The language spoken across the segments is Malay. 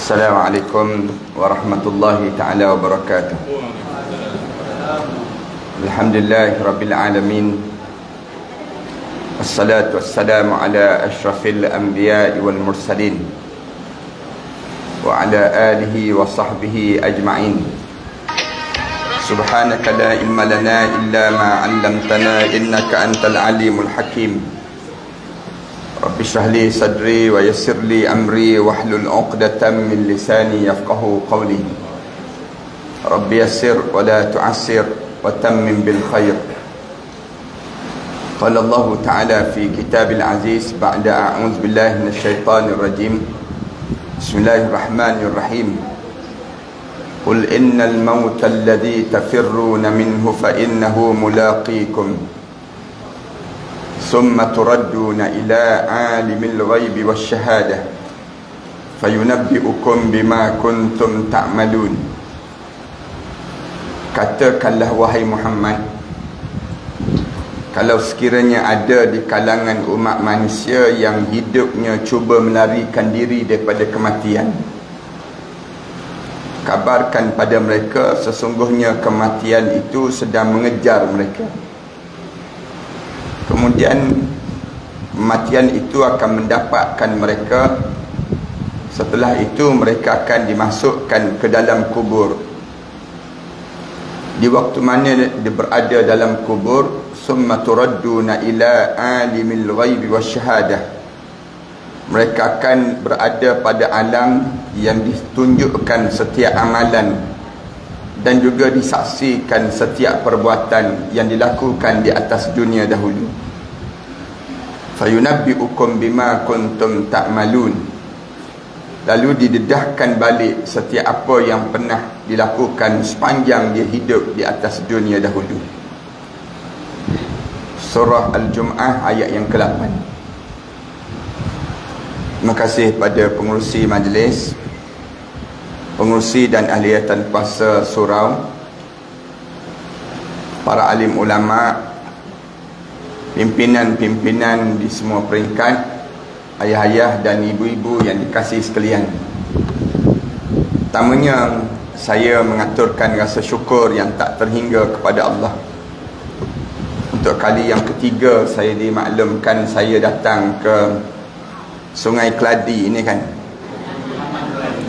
Assalamualaikum warahmatullahi ta'ala wabarakatuh. Alhamdulillahi rabbil alamin. Assalatu wassalamu ala ashrafil anbiya'i wal mursalin wa ala alihi wa sahbihi ajma'in. Subhanaka la ilma lana illa ma 'allamtana innaka antal alimul hakim. Rabbi shrah li sadri wa yassir li amri wahlul 'uqdatam min lisani yafqahu qawli. Rabbi yassir wa la tu'assir wa tammim bil khair. Qala Allah Ta'ala fi kitabil aziz ba'da a'udzu billahi minasy syaithanir rajim. Bismillahirrahmanirrahim. Qul innal mauta alladhi tafirruna minhu fa innahu mulaqikum ثم تردون إلى عالم الغيب والشهادة فينبئكم بما كنتم تعملون. Katakanlah wahai Muhammad, kalau sekiranya ada di kalangan umat manusia yang hidupnya cuba melarikan diri daripada kematian, kabarkan pada mereka sesungguhnya kematian itu sedang mengejar mereka. Kemudian kematian itu akan mendapatkan mereka. Setelah itu mereka akan dimasukkan ke dalam kubur. Di waktu mana dia berada dalam kubur, summa turadduna ila alimil ghaibi wasyahadah, mereka akan berada pada alam yang ditunjukkan setiap amalan dan juga disaksikan setiap perbuatan yang dilakukan di atas dunia dahulu. Fayunabbi'ukum bima kuntum ta'malun, lalu didedahkan balik setiap apa yang pernah dilakukan sepanjang dia hidup di atas dunia dahulu. Surah Al-Jum'ah ayat yang ke-8. Terima kasih pada pengurusi majlis, pengurusi dan ahliatan puasa surau, para alim ulama, pimpinan-pimpinan di semua peringkat, ayah-ayah dan ibu-ibu yang dikasihi sekalian. Pertamanya, saya mengaturkan rasa syukur yang tak terhingga kepada Allah. Untuk kali yang ketiga saya dimaklumkan saya datang ke Sungai Keladi ini kan.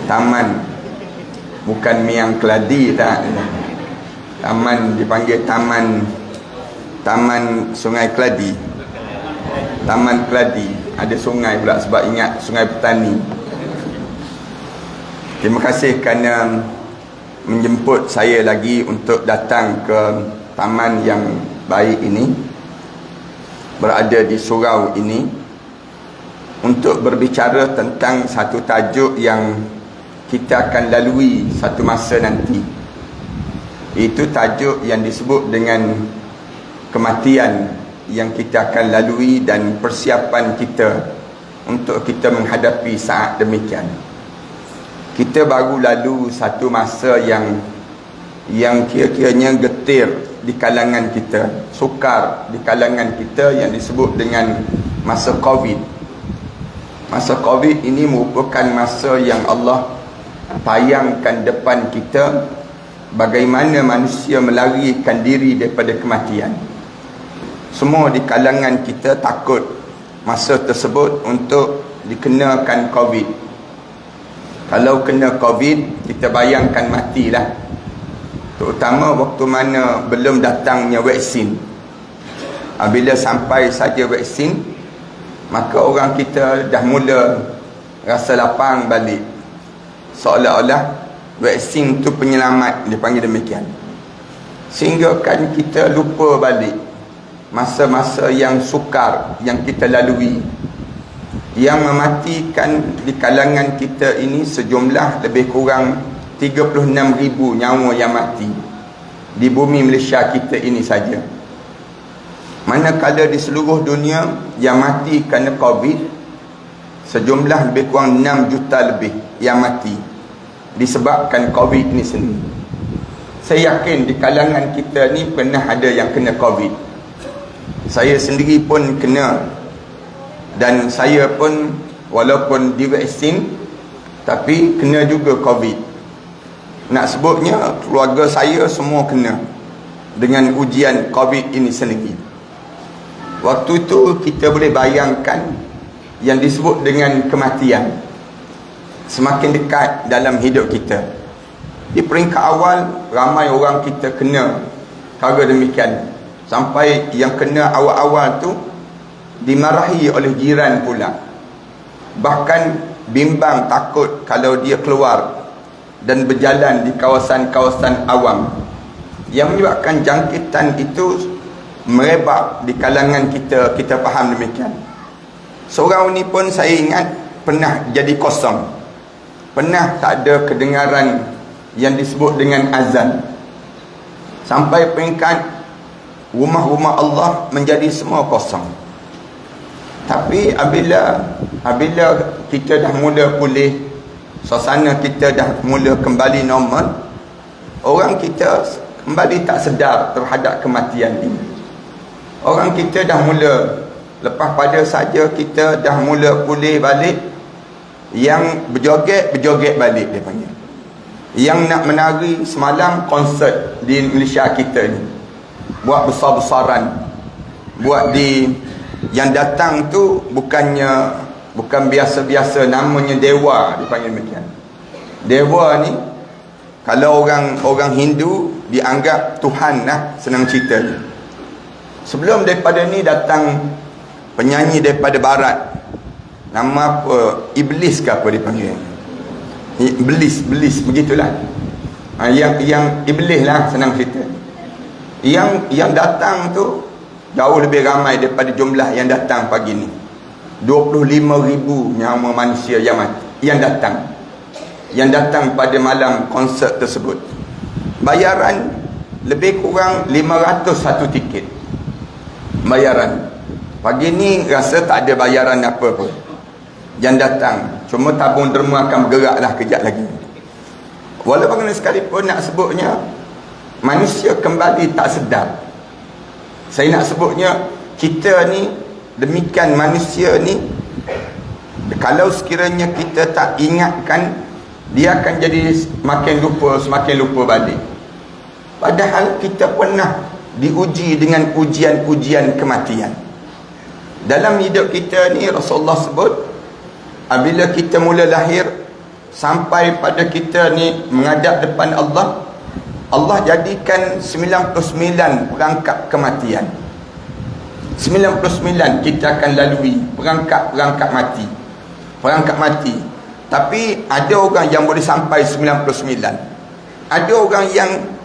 Taman, bukan Miang Keladi tak. Taman dipanggil Taman Sungai Keladi. Taman Keladi. Ada sungai pula sebab ingat Sungai Petani. Terima kasih kerana menjemput saya lagi untuk datang ke taman yang baik ini, berada di surau ini, untuk berbicara tentang satu tajuk yang kita akan lalui satu masa nanti. Itu tajuk yang disebut dengan kematian yang kita akan lalui dan persiapan kita untuk kita menghadapi saat demikian. Kita baru lalu satu masa yang kira-kiranya getir di kalangan kita, sukar di kalangan kita, yang disebut dengan masa Covid. Masa Covid ini merupakan masa yang Allah tayangkan depan kita bagaimana manusia melarikan diri daripada kematian. Semua di kalangan kita takut masa tersebut untuk dikenakan Covid. Kalau kena Covid, kita bayangkan matilah. Terutama waktu mana belum datangnya vaksin. Bila sampai saja vaksin, maka orang kita dah mula rasa lapang balik. Seolah-olah vaksin tu penyelamat, dia panggil demikian. Sehingga kan kita lupa balik masa-masa yang sukar yang kita lalui, yang mematikan di kalangan kita ini sejumlah lebih kurang 36,000 nyawa yang mati di bumi Malaysia kita ini saja. Manakala di seluruh dunia yang mati kerana Covid sejumlah lebih kurang 6 juta lebih yang mati disebabkan Covid ini sendiri. Saya yakin di kalangan kita ni pernah ada yang kena Covid. Saya sendiri pun kena, dan saya pun walaupun divaksin Tapi kena juga COVID. Nak sebutnya keluarga saya semua kena dengan ujian COVID ini sendiri. Waktu itu kita boleh bayangkan yang disebut dengan kematian semakin dekat dalam hidup kita. Di peringkat awal ramai orang kita kena perkara demikian, sampai yang kena awal-awal tu dimarahi oleh jiran pula. Bahkan bimbang takut kalau dia keluar dan berjalan di kawasan-kawasan awam, yang menyebabkan jangkitan itu merebak di kalangan kita. Kita faham demikian. Seorang ni pun saya ingat pernah jadi kosong, pernah tak ada kedengaran yang disebut dengan azan, sampai peringkat rumah-rumah Allah menjadi semua kosong. Tapi apabila kita dah mula pulih, suasana kita dah mula kembali normal, orang kita kembali tak sedar terhadap kematian ini. Orang kita dah mula, lepas pada saja kita dah mula pulih balik, yang berjoget balik dia panggil. Yang nak menari semalam konsert di Malaysia kita ni, buat besar-besaran, buat di yang datang tu bukan biasa-biasa, namanya dewa, dipanggil demikian. Dewa ni kalau orang Hindu dianggap Tuhan lah, senang cerita ni. Sebelum daripada ni datang penyanyi daripada barat, nama apa, Iblis ke apa dipanggil, Iblis begitulah. Yang Iblis lah, senang cerita. Yang datang tu jauh lebih ramai daripada jumlah yang datang pagi ni. 25,000 nyawa manusia yang datang pada malam konsert tersebut. Bayaran lebih kurang 500 satu tiket. Bayaran. Pagi ni rasa tak ada bayaran apa pun yang datang, cuma tabung derma akan bergerak lah kejap lagi. Walaupun sekalipun nak sebutnya manusia kembali tak sedar. Saya nak sebutnya kita ni demikian, manusia ni kalau sekiranya kita tak ingatkan, dia akan jadi semakin lupa balik. Padahal kita pernah diuji dengan ujian-ujian kematian. Dalam hidup kita ni Rasulullah sebut, apabila kita mula lahir sampai pada kita ni menghadap depan Allah, Allah jadikan 99 perangkap kematian. 99 kita akan lalui perangkap mati. Tapi ada orang yang boleh sampai 99. Ada orang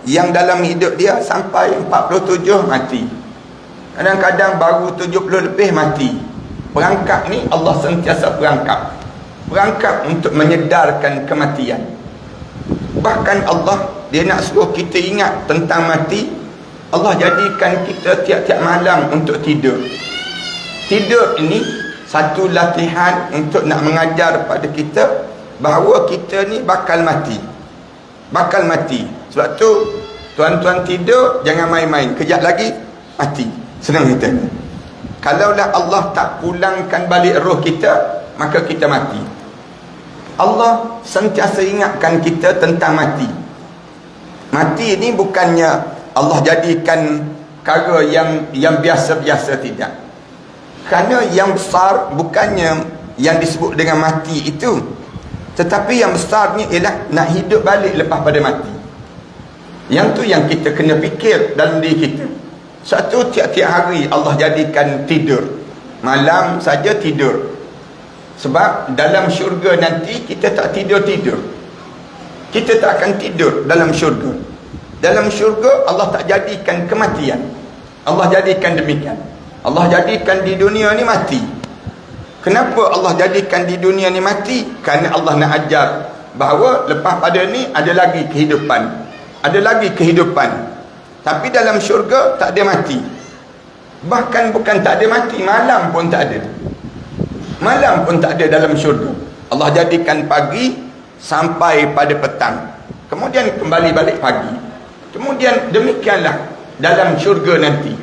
yang dalam hidup dia sampai 47 mati. Kadang-kadang baru 70 lebih mati. Perangkap ni Allah sentiasa perangkap untuk menyedarkan kematian. Bahkan Allah, dia nak suruh kita ingat tentang mati. Allah jadikan kita tiap-tiap malam untuk tidur. Tidur ini satu latihan untuk nak mengajar pada kita bahawa kita ni bakal mati. Sebab tu tuan-tuan tidur jangan main-main, kejap lagi mati. Senang kita. Kalaulah Allah tak pulangkan balik roh kita, maka kita mati. Allah sentiasa ingatkan kita tentang mati. Mati ni bukannya Allah jadikan perkara yang biasa-biasa, tidak. Kerana yang besar bukannya yang disebut dengan mati itu, tetapi yang besarnya ialah nak hidup balik lepas pada mati. Yang tu yang kita kena fikir dalam diri kita. Satu, tiap-tiap hari Allah jadikan tidur. Malam saja tidur. Sebab dalam syurga nanti kita tak tidur-tidur. Kita tak akan tidur dalam syurga. Dalam syurga Allah tak jadikan kematian. Allah jadikan demikian. Allah jadikan di dunia ni mati. Kenapa Allah jadikan di dunia ni mati? Kerana Allah nak ajar bahawa lepas pada ni ada lagi kehidupan. Tapi dalam syurga tak ada mati. Bahkan bukan tak ada mati, malam pun tak ada. Malam pun tak ada dalam syurga. Allah jadikan pagi sampai pada petang. Kemudian kembali balik pagi. Kemudian demikianlah dalam syurga nanti.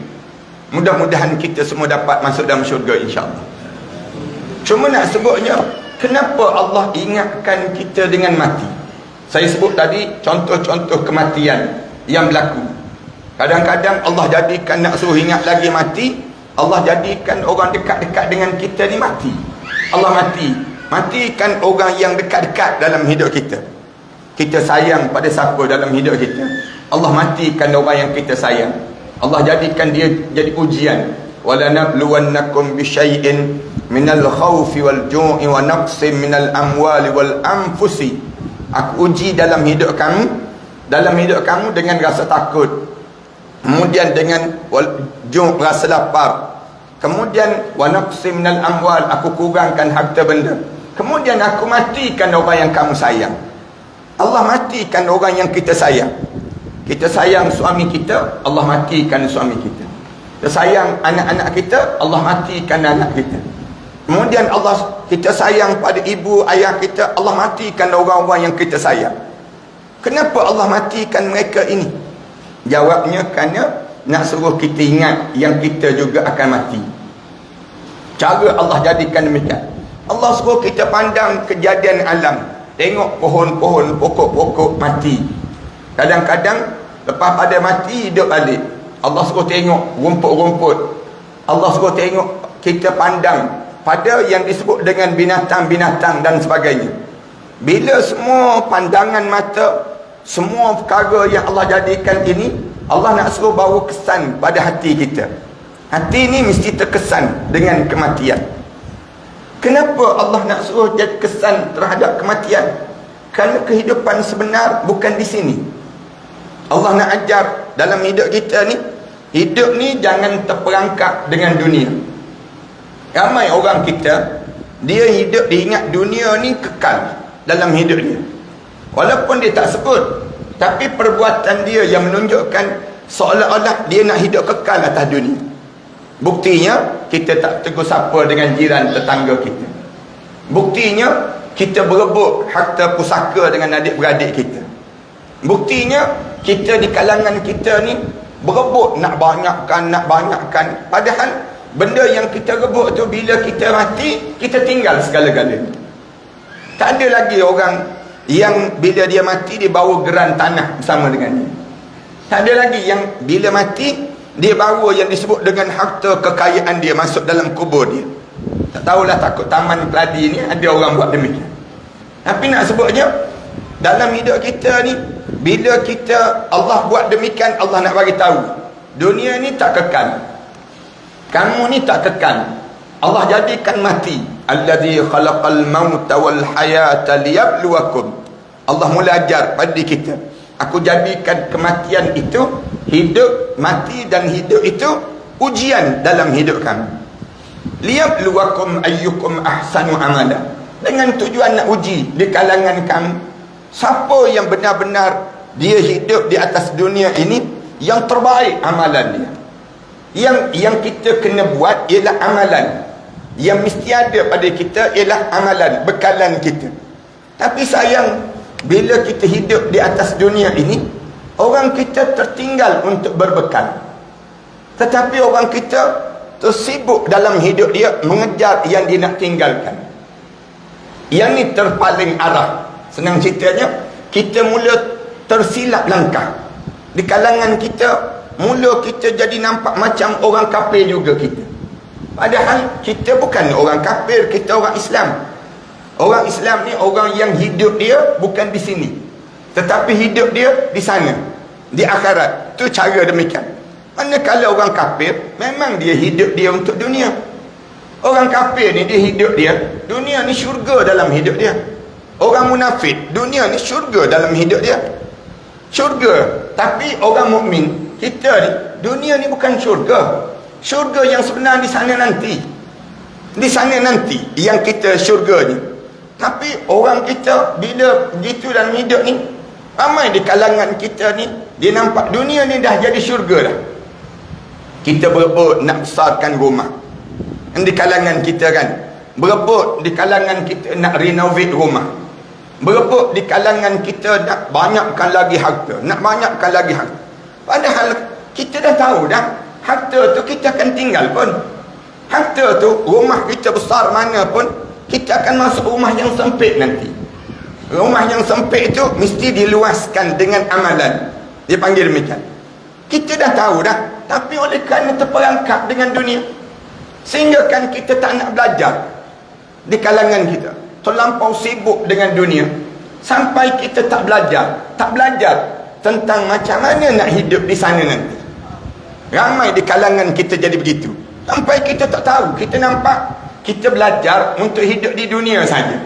Mudah-mudahan kita semua dapat masuk dalam syurga, insya-Allah. Cuma nak sebutnya Kenapa Allah ingatkan kita dengan mati? Saya sebut tadi contoh-contoh kematian yang berlaku. Kadang-kadang Allah jadikan nak suruh ingat lagi mati, Allah jadikan orang dekat-dekat dengan kita ni mati. Allah matikan orang yang dekat-dekat dalam hidup kita. Kita sayang pada siapa dalam hidup kita, Allah matikan orang yang kita sayang. Allah jadikan dia jadi ujian. Walanabluwannakum bisyai'in minal khawfi wal ju'i wa naqsim minal amwali wal anfusi. Aku uji dalam hidup kamu dengan rasa takut, kemudian dengan ju' rasa lapar, kemudian wa naqsim minal amwal, aku kurangkan harta benda, kemudian aku matikan orang yang kamu sayang. Allah matikan orang yang kita sayang. Kita sayang suami kita, Allah matikan suami kita. Kita sayang anak-anak kita, Allah matikan anak kita. Kemudian kita sayang pada ibu ayah kita, Allah matikan orang-orang yang kita sayang. Kenapa Allah matikan mereka ini? Jawabnya kerana nak suruh kita ingat yang kita juga akan mati. Cara Allah jadikan demikian. Allah suruh kita pandang kejadian alam. Tengok pohon-pohon, pokok-pokok mati. Kadang-kadang lepas pada mati hidup balik. Allah suruh tengok rumput-rumput. Allah suruh tengok, kita pandang pada yang disebut dengan binatang-binatang dan sebagainya. Bila semua pandangan mata, semua perkara yang Allah jadikan ini, Allah nak suruh bawa kesan pada hati kita. Hati ini mesti terkesan dengan kematian. Kenapa Allah nak suruh jadi kesan terhadap kematian? Kerana kehidupan sebenar bukan di sini. Allah nak ajar dalam hidup kita ni, hidup ni jangan terperangkap dengan dunia. Ramai orang kita, dia hidup, dia ingat dunia ni kekal dalam hidup dia. Walaupun dia tak sebut, tapi perbuatan dia yang menunjukkan seolah-olah dia nak hidup kekal atas dunia. Buktinya, kita tak tegur sapa dengan jiran tetangga kita. Buktinya, kita berebut harta pusaka dengan adik-beradik kita. Buktinya, kita di kalangan kita ni berebut nak banyakkan. Padahal benda yang kita rebut tu, bila kita mati, kita tinggal segala-galanya. Tak ada lagi orang yang bila dia mati, dia bawa geran tanah bersama dengan dia. Tak ada lagi yang bila mati, dia bawa yang disebut dengan harta kekayaan dia masuk dalam kubur dia. Tak tahulah, takut taman keladi ni ada orang buat demikian. Tapi nak sebutnya, dalam hidup kita ni, bila kita Allah buat demikian, Allah nak bagi tahu dunia ni tak kekal. Kamu ni tak kekal. Allah jadikan mati. Allazi khalaqal mauta wal hayata liyabluwakum. Allah mula ajar pada kita, aku jadikan kematian itu, hidup, mati dan hidup itu ujian dalam hidup kamu. Liyabluwakum ayyukum ahsanu amala. Dengan tujuan nak uji di kalangan kamu, siapa yang benar-benar dia hidup di atas dunia ini yang terbaik amalan dia. Yang kita kena buat ialah amalan. Yang mesti ada pada kita ialah amalan, bekalan kita. Tapi sayang, bila kita hidup di atas dunia ini, orang kita tertinggal untuk berbekal. Tetapi orang kita tersibuk dalam hidup dia mengejar yang dia nak tinggalkan. Yang ni terpaling arah. Senang ceritanya, kita mula tersilap langkah. Di kalangan kita, mula kita jadi nampak macam orang kafir juga kita. Padahal kita bukan orang kafir, kita orang Islam. Orang Islam ni orang yang hidup dia bukan di sini, tetapi hidup dia di sana, di akhirat. Itu cara demikian. Manakala orang kafir, memang dia hidup dia untuk dunia. Orang kafir ni dia hidup dia, dunia ni syurga dalam hidup dia. Orang munafik, dunia ni syurga dalam hidup dia. Syurga. Tapi orang mukmin, kita ni, dunia ni bukan syurga. Syurga yang sebenar di sana nanti. Di sana nanti yang kita syurganya. Tapi orang kita bila begitu dalam hidup ni, ramai di kalangan kita ni, dia nampak dunia ni dah jadi syurga dah. Kita berebut nak besarkan rumah. Di kalangan kita kan, berebut di kalangan kita nak renovate rumah. Berebut di kalangan kita nak banyakkan lagi harta, nak banyakkan lagi harta. Padahal kita dah tahu dah, harta tu kita akan tinggal pun. Harta tu, rumah kita besar mana pun, kita akan masuk rumah yang sempit nanti. Rumah yang sempit itu mesti diluaskan dengan amalan. Dia panggil demikian. Kita dah tahu dah, tapi oleh kerana terperangkap dengan dunia, sehingga kan kita tak nak belajar di kalangan kita. Terlampau sibuk dengan dunia, sampai kita tak belajar tentang macam mana nak hidup di sana nanti. Ramai di kalangan kita jadi begitu. Sampai kita tak tahu, kita nampak kita belajar untuk hidup di dunia saja.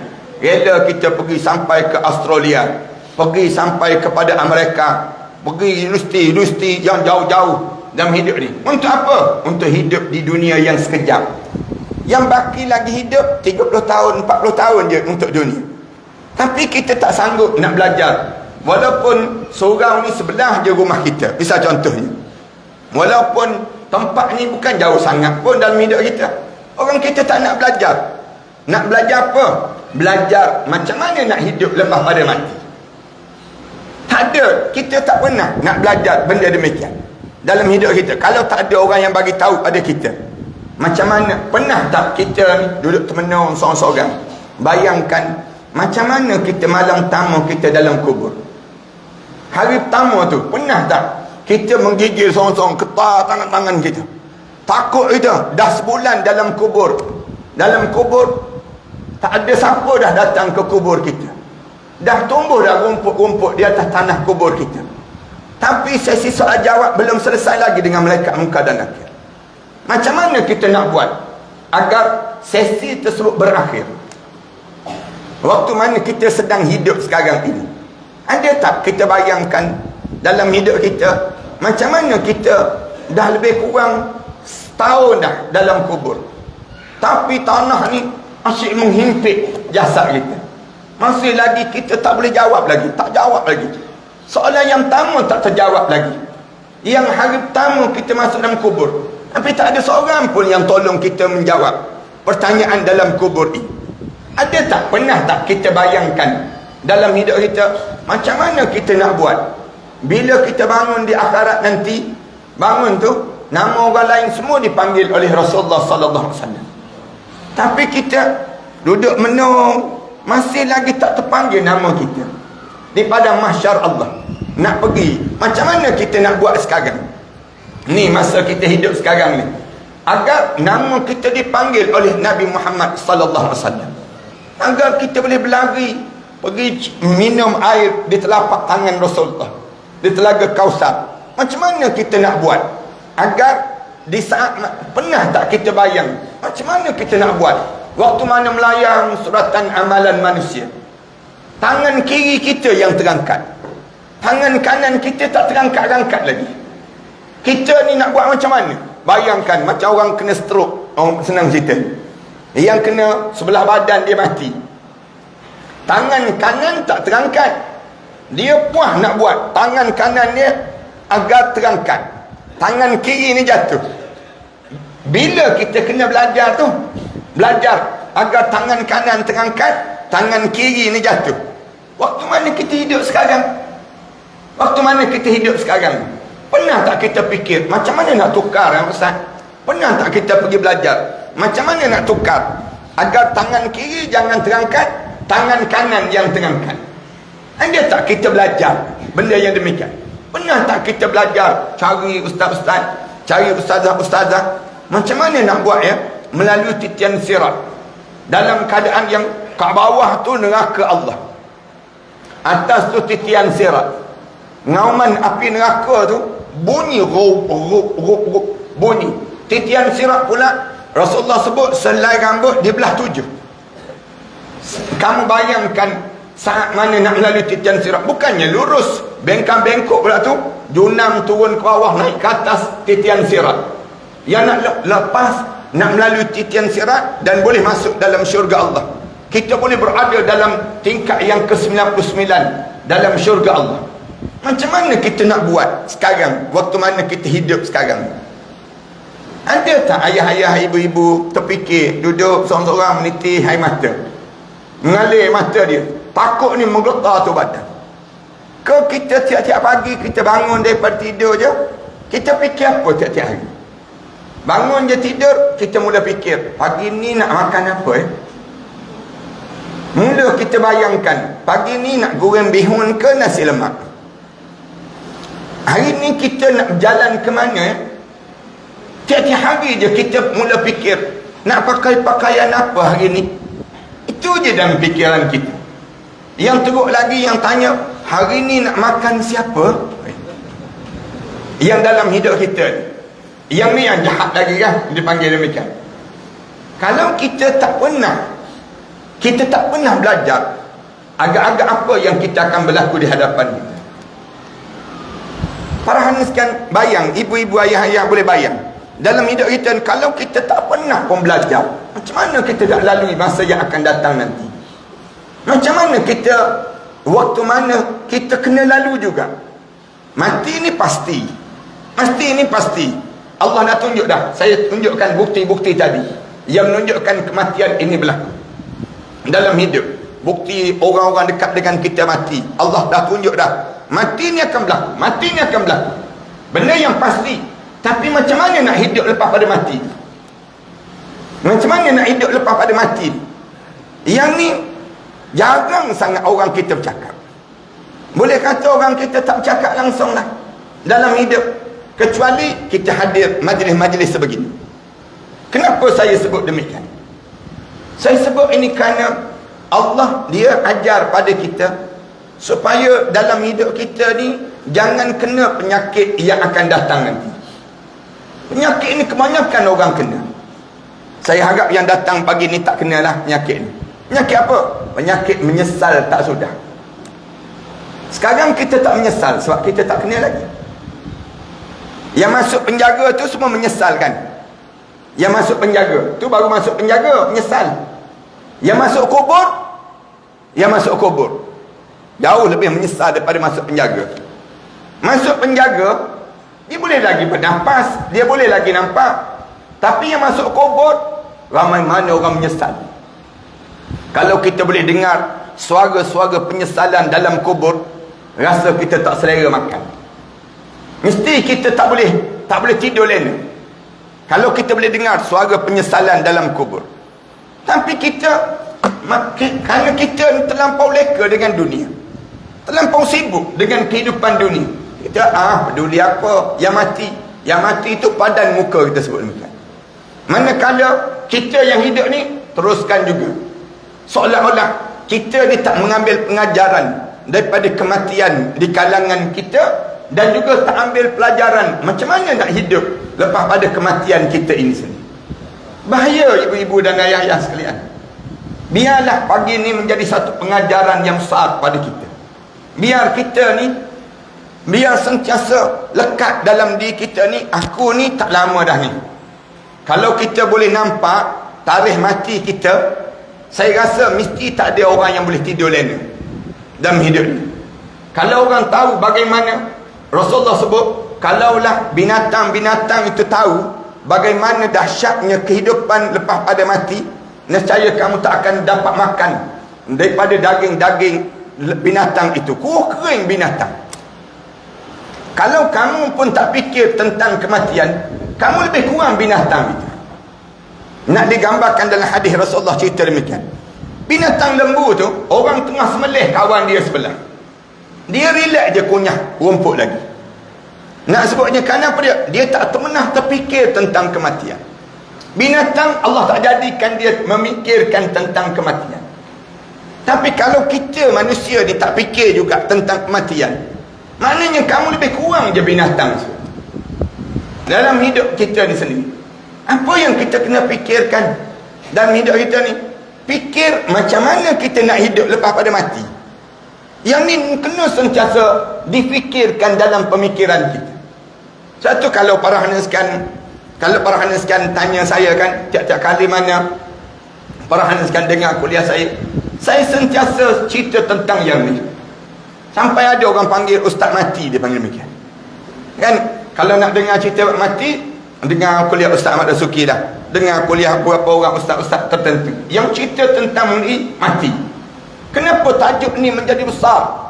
Rela kita pergi sampai ke Australia, pergi sampai kepada Amerika, pergi universiti yang jauh-jauh dalam hidup ni. Untuk apa? Untuk hidup di dunia yang sekejap. Yang baki lagi hidup 30 tahun, 40 tahun je untuk dunia. Tapi kita tak sanggup nak belajar. Walaupun surau ni sebelah je rumah kita, misal contohnya. Walaupun tempat ni bukan jauh sangat pun dalam hidup kita, orang kita tak nak belajar. Nak belajar apa? Belajar macam mana nak hidup lepas pada mati. Tak ada, kita tak pernah nak belajar benda demikian dalam hidup kita. Kalau tak ada orang yang bagi tahu pada kita macam mana. Pernah tak kita ni duduk termenung seorang-seorang, bayangkan macam mana kita malam pertama kita dalam kubur. Hari pertama tu, pernah tak kita menggigil seorang-seorang, ketar tangan-tangan kita, takut kita, dah sebulan dalam kubur. Dalam kubur tak ada siapa dah datang ke kubur kita, dah tumbuh dah rumput-rumput di atas tanah kubur kita. Tapi sesi soal jawab belum selesai lagi dengan malaikat munkar dan nakir. Macam mana kita nak buat agar sesi tersebut berakhir? Waktu mana kita sedang hidup sekarang ini, ada tak kita bayangkan dalam hidup kita macam mana kita dah lebih kurang setahun dah dalam kubur, tapi tanah ni asyik menghimpit jasad kita. Masih lagi kita tak boleh jawab lagi, tak jawab lagi. Soalan yang pertama tak terjawab lagi. Yang hari pertama kita masuk dalam kubur, tapi tak ada seorang pun yang tolong kita menjawab pertanyaan dalam kubur ini. Ada tak, pernah tak kita bayangkan dalam hidup kita macam mana kita nak buat bila kita bangun di akhirat nanti? Bangun tu nama orang lain semua dipanggil oleh Rasulullah sallallahu alaihi wasallam, tapi kita duduk menung, masih lagi tak terpanggil nama kita di padang mahsyar Allah. Nak pergi, macam mana kita nak buat sekarang ni, masa kita hidup sekarang ni, agar nama kita dipanggil oleh Nabi Muhammad sallallahu alaihi wasallam, agar kita boleh berlari pergi minum air di telapak tangan Rasulullah, di telaga Kausar. Macam mana kita nak buat agar di saat, pernah tak kita bayang macam mana kita nak buat waktu mana melayang suratan amalan manusia, tangan kiri kita yang terangkat, tangan kanan kita tak terangkat-angkat lagi. Kita ni nak buat macam mana? Bayangkan macam orang kena stroke, orang senang cerita, yang kena sebelah badan dia mati, tangan kanan tak terangkat, dia puas nak buat tangan kanan dia agar terangkat, tangan kiri ni jatuh. Bila kita kena belajar tu, belajar agar tangan kanan terangkat, tangan kiri ni jatuh. Waktu mana kita hidup sekarang? Waktu mana kita hidup sekarang? Pernah tak kita fikir macam mana nak tukar, Ustaz? Pernah tak kita pergi belajar macam mana nak tukar agar tangan kiri jangan terangkat, tangan kanan yang terangkat? Ada tak kita belajar benda yang demikian? Pernah tak kita belajar cari ustaz-ustaz, cari ustazah-ustazah, macam mana nak buat ya, melalui titian sirat, dalam keadaan yang kat bawah tu neraka Allah, atas tu titian sirat, ngauman api neraka tu bunyi rup bunyi. Titian sirat pula Rasulullah sebut selai rambut dibelah 7. Kamu bayangkan saat mana nak melalui titian sirat, bukannya lurus, bengkak-bengkok pula tu, junam turun ke bawah naik ke atas titian sirat. Yang nak lepas, nak melalui titian sirat dan boleh masuk dalam syurga Allah. Kita boleh berada dalam tingkat yang ke-99 dalam syurga Allah. Macam mana kita nak buat sekarang, waktu mana kita hidup sekarang? Ada tak ayah-ayah, ibu-ibu terfikir, duduk seorang-seorang meniti air mata, mengalir mata dia, takut ni menggetar tu badan? Ke kita tiap-tiap pagi kita bangun daripada tidur je, kita fikir apa tiap-tiap hari? Bangun je tidur, kita mula fikir, pagi ni nak makan apa Mula kita bayangkan, pagi ni nak goreng bihun ke nasi lemak? Hari ni kita nak berjalan ke mana? Tiap-tiap hari je kita mula fikir, nak pakai pakaian apa hari ni? Itu je dalam fikiran kita. Yang teruk lagi yang tanya, hari ni nak makan siapa? Yang dalam hidup kita ni. Yang ni yang jahat lagi kan, dipanggil demikian. Kalau kita tak pernah belajar agak-agak apa yang kita akan berlaku di hadapan kita. Para haniskan, bayang, ibu-ibu, ayah-ayah boleh bayang. Dalam hidup kita, kalau kita tak pernah pun belajar, macam mana kita nak lalui masa yang akan datang nanti? Macam mana kita, waktu mana kita kena lalu juga? Mati ni pasti. Mati ni pasti. Allah dah tunjuk dah. Saya tunjukkan bukti-bukti tadi yang menunjukkan kematian ini berlaku dalam hidup. Bukti orang-orang dekat dengan kita mati, Allah dah tunjuk dah. Mati ni akan berlaku, mati ni akan berlaku, benda yang pasti. Tapi macam mana nak hidup lepas pada mati? Macam mana nak hidup lepas pada mati? Yang ni jarang sangat orang kita bercakap. Boleh kata orang kita tak bercakap langsung lah dalam hidup, kecuali kita hadir majlis-majlis sebegini. Kenapa saya sebut demikian? Saya sebut ini kerana Allah dia ajar pada kita supaya dalam hidup kita ni jangan kena penyakit yang akan datang nanti. Penyakit ni kebanyakan orang kena. Saya harap yang datang pagi ni tak kenalah penyakit ni. Penyakit apa? Penyakit menyesal tak sudah. Sekarang kita tak menyesal sebab kita tak kena lagi. Yang masuk penjara tu semua menyesal kan? Yang masuk penjara tu baru masuk penjara, menyesal. Yang masuk kubur jauh lebih menyesal daripada masuk penjara. Masuk penjara dia boleh lagi bernafas, dia boleh lagi nampak. Tapi yang masuk kubur, ramai mana orang menyesal. Kalau kita boleh dengar suara-suara penyesalan dalam kubur, rasa kita tak selera makan. Mesti kita tak boleh tidur lena kalau kita boleh dengar suara penyesalan dalam kubur. Tapi kerana kita terlampau leka dengan dunia, terlampau sibuk dengan kehidupan dunia, kita peduli apa yang mati. Yang mati itu padan muka, kita sebut demikian. Manakala kita yang hidup ni teruskan juga, seolah-olah kita ni tak mengambil pengajaran daripada kematian di kalangan kita, dan juga tak ambil pelajaran macam mana nak hidup lepas pada kematian kita ini sendiri. Bahaya ibu-ibu dan ayah-ayah sekalian. Biarlah pagi ni menjadi satu pengajaran yang besar pada kita. Biar kita ni, biar sentiasa lekat dalam diri kita ni, aku ni tak lama dah ni. Kalau kita boleh nampak tarikh mati kita, saya rasa mesti tak ada orang yang boleh tidur lena dalam hidup ni. Kalau orang tahu bagaimana, Rasulullah sebut, kalaulah binatang-binatang itu tahu bagaimana dahsyatnya kehidupan lepas pada mati, nescaya kamu tak akan dapat makan daripada daging-daging binatang itu. Kering binatang. Kalau kamu pun tak fikir tentang kematian, kamu lebih kurang binatang itu. Nak digambarkan dalam hadis Rasulullah cerita demikian. Binatang lembu tu, orang tengah sembelih kawan dia sebelah, dia relax je kunyah rumput lagi. Nak sebutnya kenapa dia tak pernah terfikir tentang kematian. Binatang Allah tak jadikan dia memikirkan tentang kematian. Tapi kalau kita manusia ni tak fikir juga tentang kematian, maknanya kamu lebih kurang je binatang dalam hidup kita ni sendiri. Apa yang kita kena fikirkan dalam hidup kita ni? Fikir macam mana kita nak hidup lepas pada mati. Yang ni kena sentiasa difikirkan dalam pemikiran kita. Satu, kalau para haniskan tanya saya kan, tiap-tiap kali mana para haniskan dengar kuliah saya sentiasa cerita tentang yang ni. Sampai ada orang panggil Ustaz Mati, dia panggil demikian. Kan, kalau nak dengar cerita mati, dengar kuliah Ustaz Ahmad Dasuki dah. Dengar kuliah beberapa orang ustaz-ustaz tertentu yang cerita tentang mati. Kenapa tajuk ni menjadi besar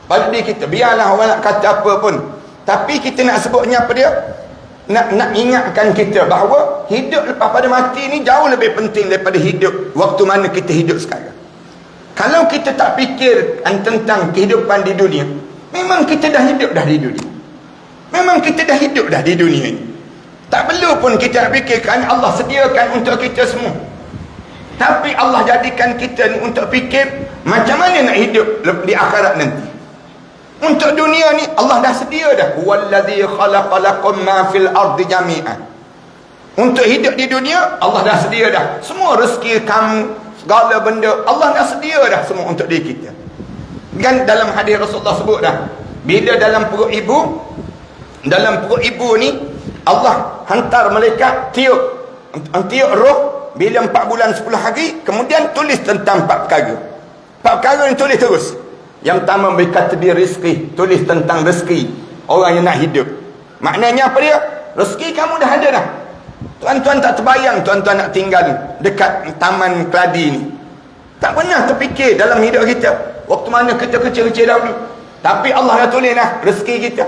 pada diri kita? Biarlah orang nak kata apa pun, tapi kita nak sebutnya apa dia? Nak ingatkan kita bahawa hidup lepas pada mati ni jauh lebih penting daripada hidup waktu mana kita hidup sekarang. Kalau kita tak fikir tentang kehidupan di dunia, memang kita dah hidup dah di dunia. Memang kita dah hidup dah di dunia ini. Tak perlu pun kita fikirkan, Allah sediakan untuk kita semua. Tapi Allah jadikan kita ni untuk fikir macam mana nak hidup di akhirat nanti. Untuk dunia ni Allah dah sedia dah. Wallazi khalaqalakum ma fil ardi jami'an. Untuk hidup di dunia Allah dah sedia dah. Semua rezeki kamu, segala benda Allah dah sedia dah semua untuk diri kita. Kan dalam hadis Rasulullah sebut dah, bila dalam perut ibu ni Allah hantar malaikat tiup roh bila 4 bulan 10 hari, kemudian tulis tentang 4 perkara. 4 perkara ni tulis terus. Yang pertama berkata dia rezeki, tulis tentang rezeki orang yang nak hidup. Maknanya apa dia? Rezeki kamu dah ada dah. Tuan-tuan tak terbayang tuan-tuan nak tinggal dekat taman keladi ni. Tak pernah terfikir dalam hidup kita. Waktu mana kita kecil-kecil dahulu. Tapi Allah dah tulis dah rezeki kita.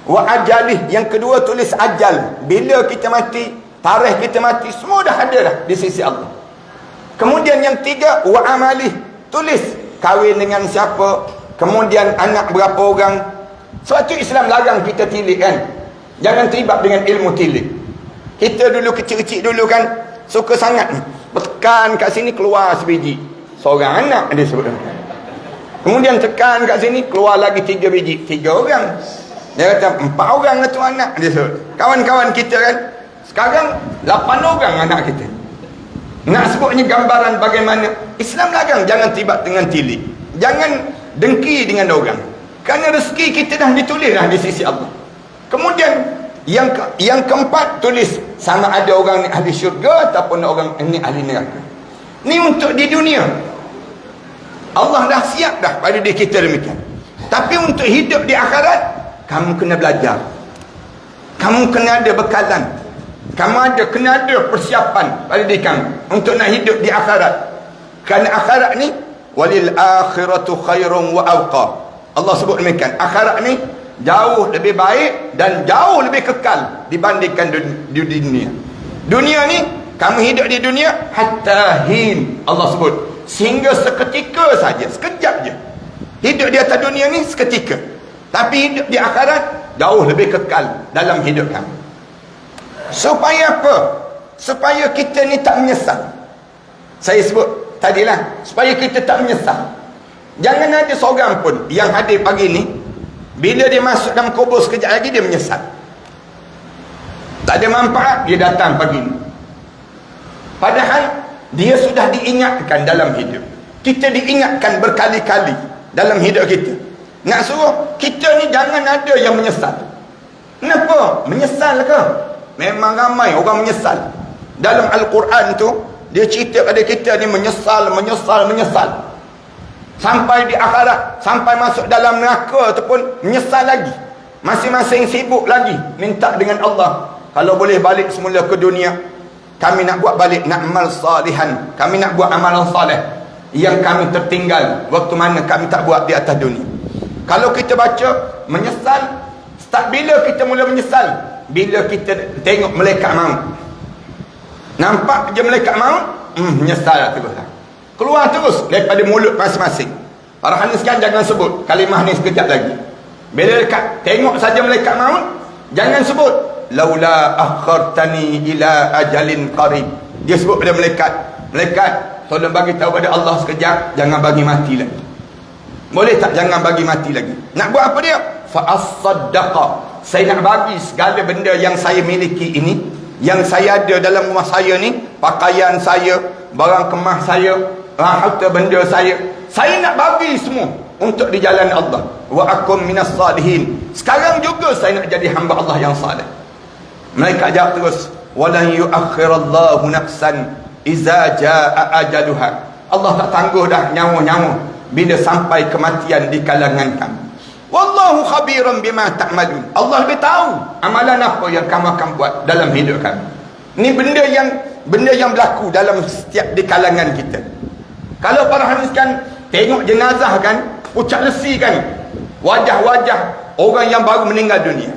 Wa ajalih, yang kedua tulis ajal. Bila kita mati, tarikh kita mati, semua dah ada dah di sisi Allah. Kemudian yang tiga, wa amalih, tulis kahwin dengan siapa, kemudian anak berapa orang. Sebab tu Islam larang kita tilik kan. Jangan terlibat dengan ilmu tilik. Kita dulu kecil-kecil dulu kan suka sangat ni, tekan kat sini keluar sebiji, seorang anak dia sebut. Kemudian tekan kat sini keluar lagi 3 biji, 3 orang. Dia kata 4 orang lah tu anak dia sebut. Kawan-kawan kita kan sekarang 8 orang anak kita. Nak sebutnya gambaran bagaimana Islam larang jangan terlibat dengan tilik. Jangan dengki dengan orang. Kerana rezeki kita dah ditulis dah di sisi Allah. Kemudian yang keempat, tulis sama ada orang ni ahli syurga ataupun orang ni ahli neraka. Ni untuk di dunia. Allah dah siap dah pada diri kita demikian. Tapi untuk hidup di akhirat, kamu kena belajar. Kamu kena ada bekalan. Kena ada persiapan pada diri kamu untuk nak hidup di akhirat. Kerana akhirat ni walil akhiratu khairun wa abqa. Allah sebut demikian. Akhirat ni jauh lebih baik dan jauh lebih kekal dibandingkan di dunia. Dunia ni, kamu hidup di dunia hatta hin, Allah sebut, sehingga seketika saja, sekejap je. Hidup di atas dunia ni seketika. Tapi hidup di akhirat jauh lebih kekal dalam hidup kamu. Supaya apa? Supaya kita ni tak menyesal. Saya sebut tadilah, supaya kita tak menyesal. Jangan ada seorang pun yang hadir pagi ni, bila dia masuk dalam kubur sekejap lagi dia menyesal. Tak ada manfaat dia datang pagi ni. Padahal dia sudah diingatkan dalam hidup. Kita diingatkan berkali-kali dalam hidup kita. Nak suruh kita ni jangan ada yang menyesal. Kenapa? Menyesal ke? Memang ramai orang menyesal. Dalam Al-Quran tu dia cerita pada kita ni menyesal. Sampai di akhirat, sampai masuk dalam neraka ataupun menyesal lagi. Masing-masing sibuk lagi minta dengan Allah, kalau boleh balik semula ke dunia, kami nak buat balik, nak amal salihan, kami nak buat amalan salih yang kami tertinggal waktu mana kami tak buat di atas dunia. Kalau kita baca menyesal, start bila kita mula menyesal? Bila kita tengok malaikat maut. Nampak je malaikat maut, menyesal terus. Keluar terus daripada mulut masing-masing. Para hadis kan jangan sebut kalimah ni sekejap lagi. Bila dekat tengok saja malaikat maut, jangan sebut laula akhartani ila ajalin qarib. Dia sebut pada malaikat, tolong bagi tahu pada Allah sekejap, jangan bagi mati lagi. Boleh tak jangan bagi mati lagi? Nak buat apa dia? Fa as-saddaqa. Saya nak bagi segala benda yang saya miliki ini, yang saya ada dalam rumah saya ni, pakaian saya, barang kemas saya, harta benda saya nak bagi semua untuk di jalan Allah. Wa akum minas salihin. Sekarang juga saya nak jadi hamba Allah yang salih. Mereka jawab terus, walan yuakhirallahu nafsan iza jaa ajaluha. Allah tak tangguh dah nyawa-nyawa bila sampai kematian di kalangan kamu. Wallahu khabiran bima ta'malun. Allah lebih tahu amalan apa yang kamu akan buat dalam hidup kamu. Ini benda yang berlaku dalam setiap di kalangan kita. Kalau para hadis kan tengok jenazah kan, pucat lesi kan, wajah-wajah orang yang baru meninggal dunia.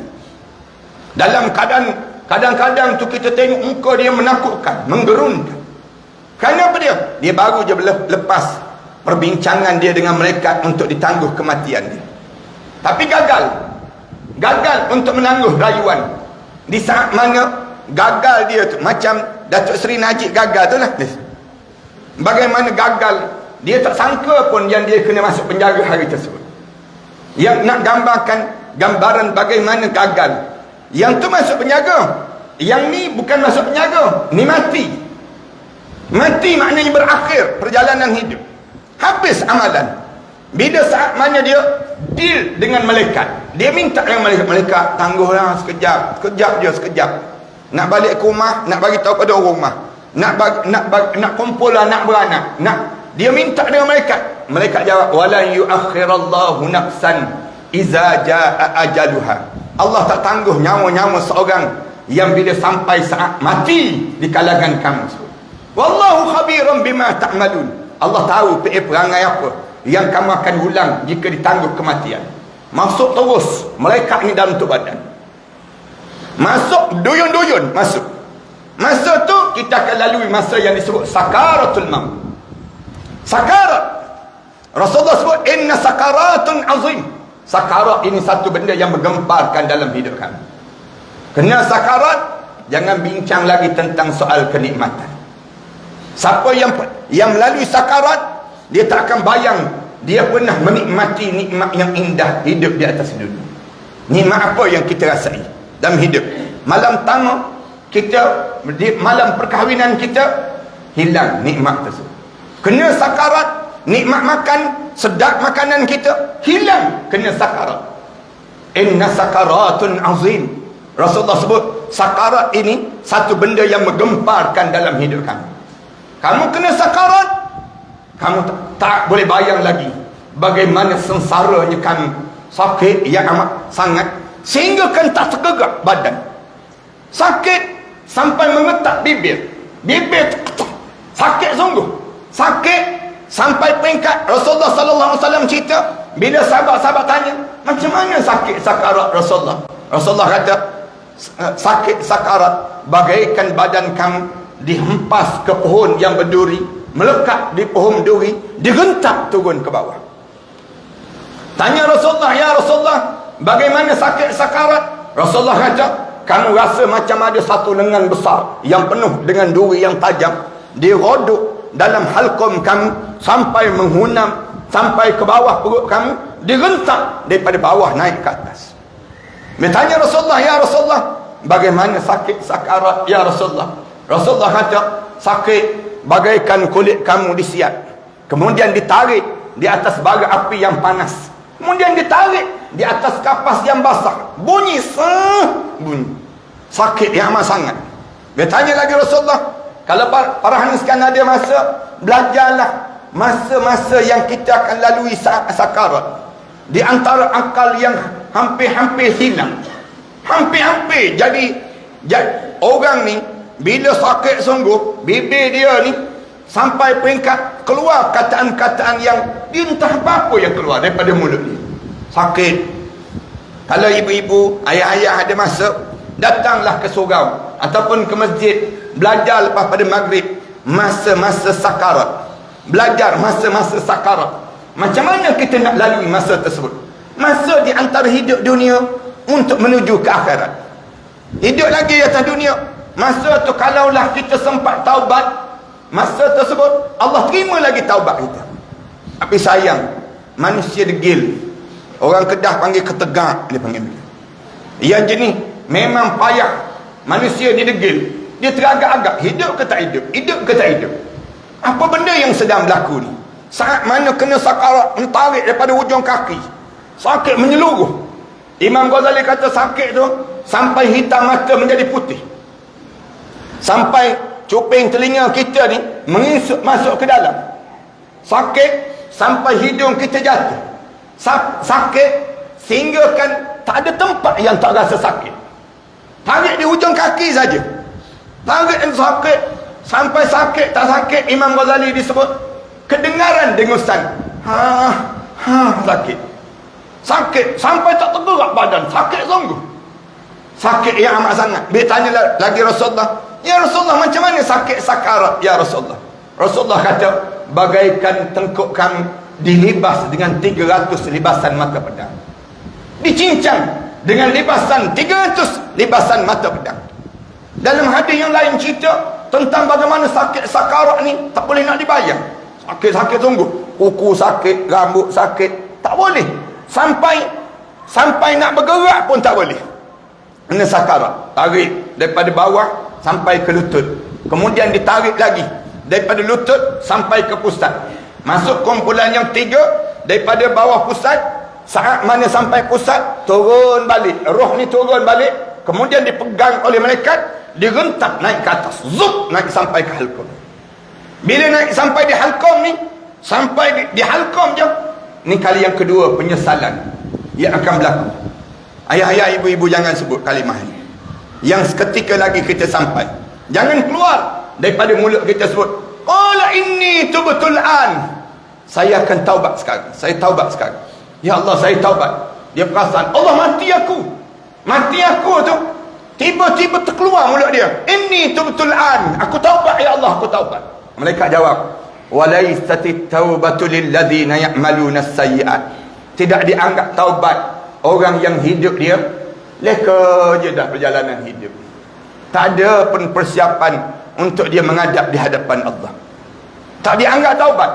Dalam keadaan kadang-kadang tu kita tengok muka dia menakutkan, menggerunkan. Kenapa dia? Dia baru je lepas perbincangan dia dengan malaikat untuk ditangguh kematian dia. Tapi gagal untuk menangguh rayuan. Di saat mana gagal dia tu, macam Datuk Seri Najib gagal tu lah. Bagaimana gagal, dia tak sangka pun yang dia kena masuk penjara hari tersebut. Yang nak gambaran bagaimana gagal, yang tu masuk penjara, yang ni bukan masuk penjara, ni mati maknanya berakhir perjalanan hidup, habis amalan. Bila saat mana dia deal dengan malaikat, dia minta dengan malaikat, tangguhlah sekejap nak balik ke rumah, nak bagi tahu pada orang rumah, nak kumpul anak beranak, dia minta dengan malaikat jawab, walan yuakhirallahu nafsan iza jaa ajaluha. Allah tak tangguh nyawa seorang yang bila sampai saat mati di kalangan kamu. Wallahu khabiran bima ta'malun. Allah tahu perangai apa yang kamu akan ulang jika ditangguh kematian. Masuk terus malaikat ni dalam tu badan, masuk duyun-duyun, masuk. Masa tu kita akan lalui masa yang disebut sakaratul maut. Sakarat, Rasulullah sebut inna sakaratun azim. Sakarat ini satu benda yang menggemparkan dalam hidup kami. Kena sakarat, jangan bincang lagi tentang soal kenikmatan. Siapa yang melalui sakarat, dia tak akan bayang dia pernah menikmati nikmat yang indah hidup di atas dunia. Nikmat apa yang kita rasai dalam hidup? Malam pertama kita, malam perkahwinan kita, hilang nikmat tersebut. Kena sakarat, nikmat makan, sedap makanan kita hilang, kena sakarat. Inna sakaratun azim. Rasulullah sebut sakarat ini satu benda yang menggemparkan dalam hidup kamu. Kamu kena sakarat, kamu tak boleh bayang lagi bagaimana sengsaranya kamu, sakit yang amat sangat sehingga kan tak tergegak badan, sakit sampai mengetak bibir sakit sungguh, sakit sampai peringkat Rasulullah sallallahu alaihi wasallam cerita, bila sahabat-sahabat tanya macam mana sakit sakarat Rasulullah kata, sakit sakarat bagaikan badan kamu dihempas ke pohon yang berduri, melekat di pohon duri, digentak turun ke bawah. Tanya Rasulullah, ya Rasulullah, bagaimana sakit sakarat? Rasulullah kata, kamu rasa macam ada satu lengan besar yang penuh dengan duri yang tajam, diroduk dalam halqum kamu sampai menghunam sampai ke bawah perut kamu, digentak daripada bawah naik ke atas. Bertanya Rasulullah, ya Rasulullah, bagaimana sakit sakarat ya Rasulullah? Rasulullah kata, sakit bagaikan kulit kamu disiat, kemudian ditarik di atas bara api yang panas, kemudian ditarik di atas kapas yang basah, bunyi sakit yang amat sangat. Dia tanya lagi Rasulullah, kalau para hadis kan ada masa, belajarlah masa-masa yang kita akan lalui saat sakarat. Di antara akal yang hampir-hampir hilang, hampir-hampir jadi orang ni bila sakit sungguh, bibir dia ni sampai peringkat keluar kataan-kataan yang dia entah apa yang keluar daripada mulut dia. Sakit. Kalau ibu-ibu, ayah-ayah ada masa, datanglah ke surau ataupun ke masjid, belajar lepas pada maghrib masa-masa sakarat. Belajar masa-masa sakarat. Macam mana kita nak lalui masa tersebut? Masa di antara hidup dunia untuk menuju ke akhirat. Hidup lagi di atas dunia, masa tu kalaulah kita sempat taubat, masa tersebut Allah terima lagi taubat kita. Tapi sayang, manusia degil. Orang Kedah panggil ketegak, dia panggil. Yang jenis memang payah. Manusia ni degil, dia teragak-agak, hidup ke tak hidup, hidup ke tak hidup. Apa benda yang sedang berlaku ni? Saat mana kena sakarat, mentarik daripada hujung kaki, sakit menyeluruh. Imam Ghazali kata sakit tu sampai hitam mata menjadi putih, sampai cuping telinga kita ni mengisut masuk ke dalam. Sakit sampai hidung kita jatuh. Sakit sehingga kan tak ada tempat yang tak rasa sakit. Tarik di hujung kaki saja, tarik yang sakit, sampai sakit tak sakit. Imam Ghazali disebut kedengaran dengusan, sakit, sakit sampai tak tergerak badan, sakit sungguh, sakit yang amat sangat. Dia tanya lagi Rasulullah, ya Rasulullah, macam mana sakit sakarat ya Rasulullah? Rasulullah kata, bagaikan tengkuk kami dilibas dengan 300 libasan mata pedang, dicincang dengan libasan 300 libasan mata pedang. Dalam hadis yang lain cerita tentang bagaimana sakit sakarat ni tak boleh nak dibayang. Sakit-sakit sungguh, kuku sakit, rambut sakit, tak boleh. Sampai nak bergerak pun tak boleh. Kena sakarat, tarik daripada bawah sampai ke lutut, kemudian ditarik lagi daripada lutut sampai ke pusat. Masuk kumpulan yang 3, daripada bawah pusat, saat mana sampai pusat, turun balik, roh ni turun balik, kemudian dipegang oleh malaikat, direntak naik ke atas, zup, naik sampai ke halqum. Bila naik sampai di halqum ni, sampai di halqum je, ni kali yang kedua penyesalan yang akan berlaku. Ayah-ayah, ibu-ibu, jangan sebut kalimah ni. Yang seketika lagi kita sampai, jangan keluar daripada mulut kita sebut, qala inni tubtul an, saya akan taubat sekarang, saya taubat sekarang, ya Allah saya taubat. Dia perasan Allah mati aku tu, tiba-tiba terkeluar mulut dia, inni tubtul an, aku taubat ya Allah, aku taubat. Malaikat jawab, walaisatit taubatu lilladzina ya'maluna as-sayyi'at, tidak dianggap taubat orang yang hidup dia leka je dah perjalanan hidup, tak ada pun persiapan untuk dia menghadap di hadapan Allah, tak dianggap taubat,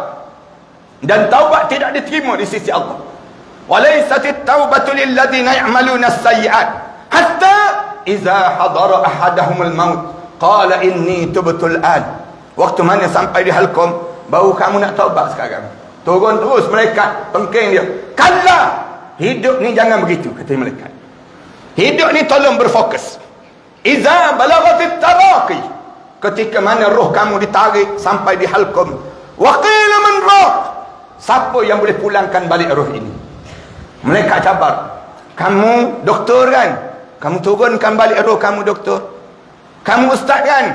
dan taubat tidak diterima di sisi Allah. Walaisatit taubatu lilladzina ya'maluna as-sayyi'at hatta idza hadara ahadahumul maut qala inni tubtul an. Waktu mana sampai di halqum, baru kamu nak taubat sekarang. Turun terus malaikat pengking dia, kalla, hidup ni jangan begitu, kata malaikat. Hidup ni tolong berfokus. Iza balaghatit taraqi, ketika mana roh kamu ditarik sampai di halqum, wa qila man raq, siapa yang boleh pulangkan balik roh ini? Malaikat cabar, kamu doktor kan, kamu turunkan balik roh kamu doktor. Kamu ustaz kan,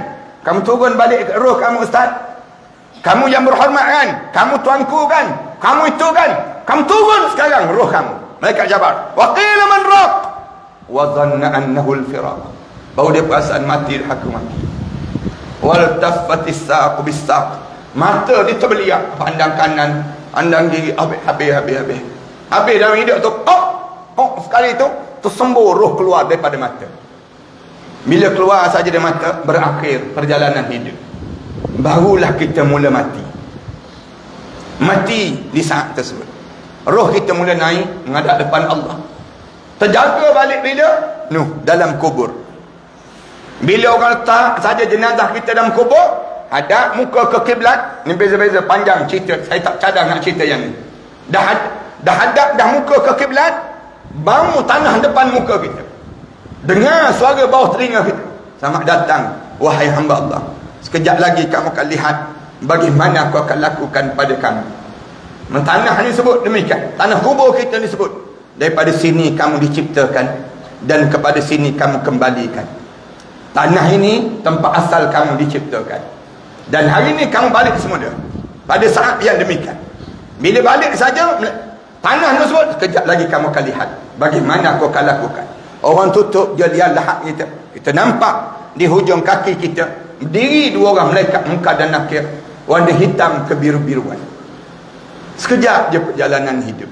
kamu turun balik roh kamu ustaz. Kamu yang berhormat kan, kamu tuanku kan, kamu itu kan, kamu turun sekarang roh kamu. Malaikat cabar, wa qila man raq, wa dhanna annahu al-firaq, baru dia perasaan mati, dah aku mati. Wal taffatis saq bis saq, mata dia terbeliak, pandang kanan, pandang kiri, habis dalam hidup tu, sekali tu tersembur roh keluar daripada mata. Bila keluar saja dari mata, berakhir perjalanan hidup, barulah kita mula mati. Mati di saat tersebut, roh kita mula naik menghadap depan Allah. Terjaga balik bila? Dalam kubur. Bila orang letak saja jenazah kita dalam kubur, hadap muka ke kiblat. Ni beza-beza panjang cerita, saya tak cadang nak cerita yang ni. Dah hadap dah muka ke kiblat, bau tanah depan muka kita, dengar suara bawah telinga kita, selamat datang wahai hamba Allah, sekejap lagi kamu akan lihat bagaimana aku akan lakukan pada kamu. Tanah ni sebut demikian, tanah kubur kita ni sebut, daripada sini kamu diciptakan dan kepada sini kamu kembalikan. Tanah ini tempat asal kamu diciptakan, dan hari ini kamu balik semula pada saat yang demikian. Bila balik saja, tanah tersebut, sekejap lagi kamu akan lihat bagaimana aku akan lakukan. Orang tutup je lihat lahap kita, kita nampak di hujung kaki kita berdiri 2 orang malaikat munkar dan nakir, warna hitam kebiru-biruan. Sekejap je perjalanan hidup.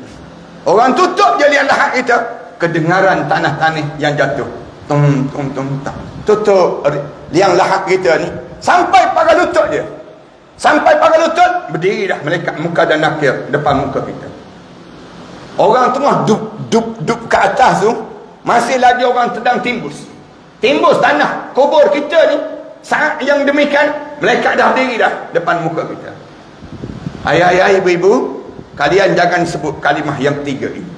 Orang tutup je lihat lahap kita, kedengaran tanah-tanah yang jatuh, tung tung tung tung. Tutup liang lahap kita ni sampai pagar lutut dia, sampai pagar lutut, berdiri dah malaikat munkar dan nakir depan muka kita. Orang tengah duk ke atas tu, masih lagi orang sedang timbus tanah kubur kita ni. Saat yang demikian, malaikat dah berdiri dah depan muka kita. Ayah-ayah, ibu-ibu, kalian jangan sebut kalimah yang 3 ini.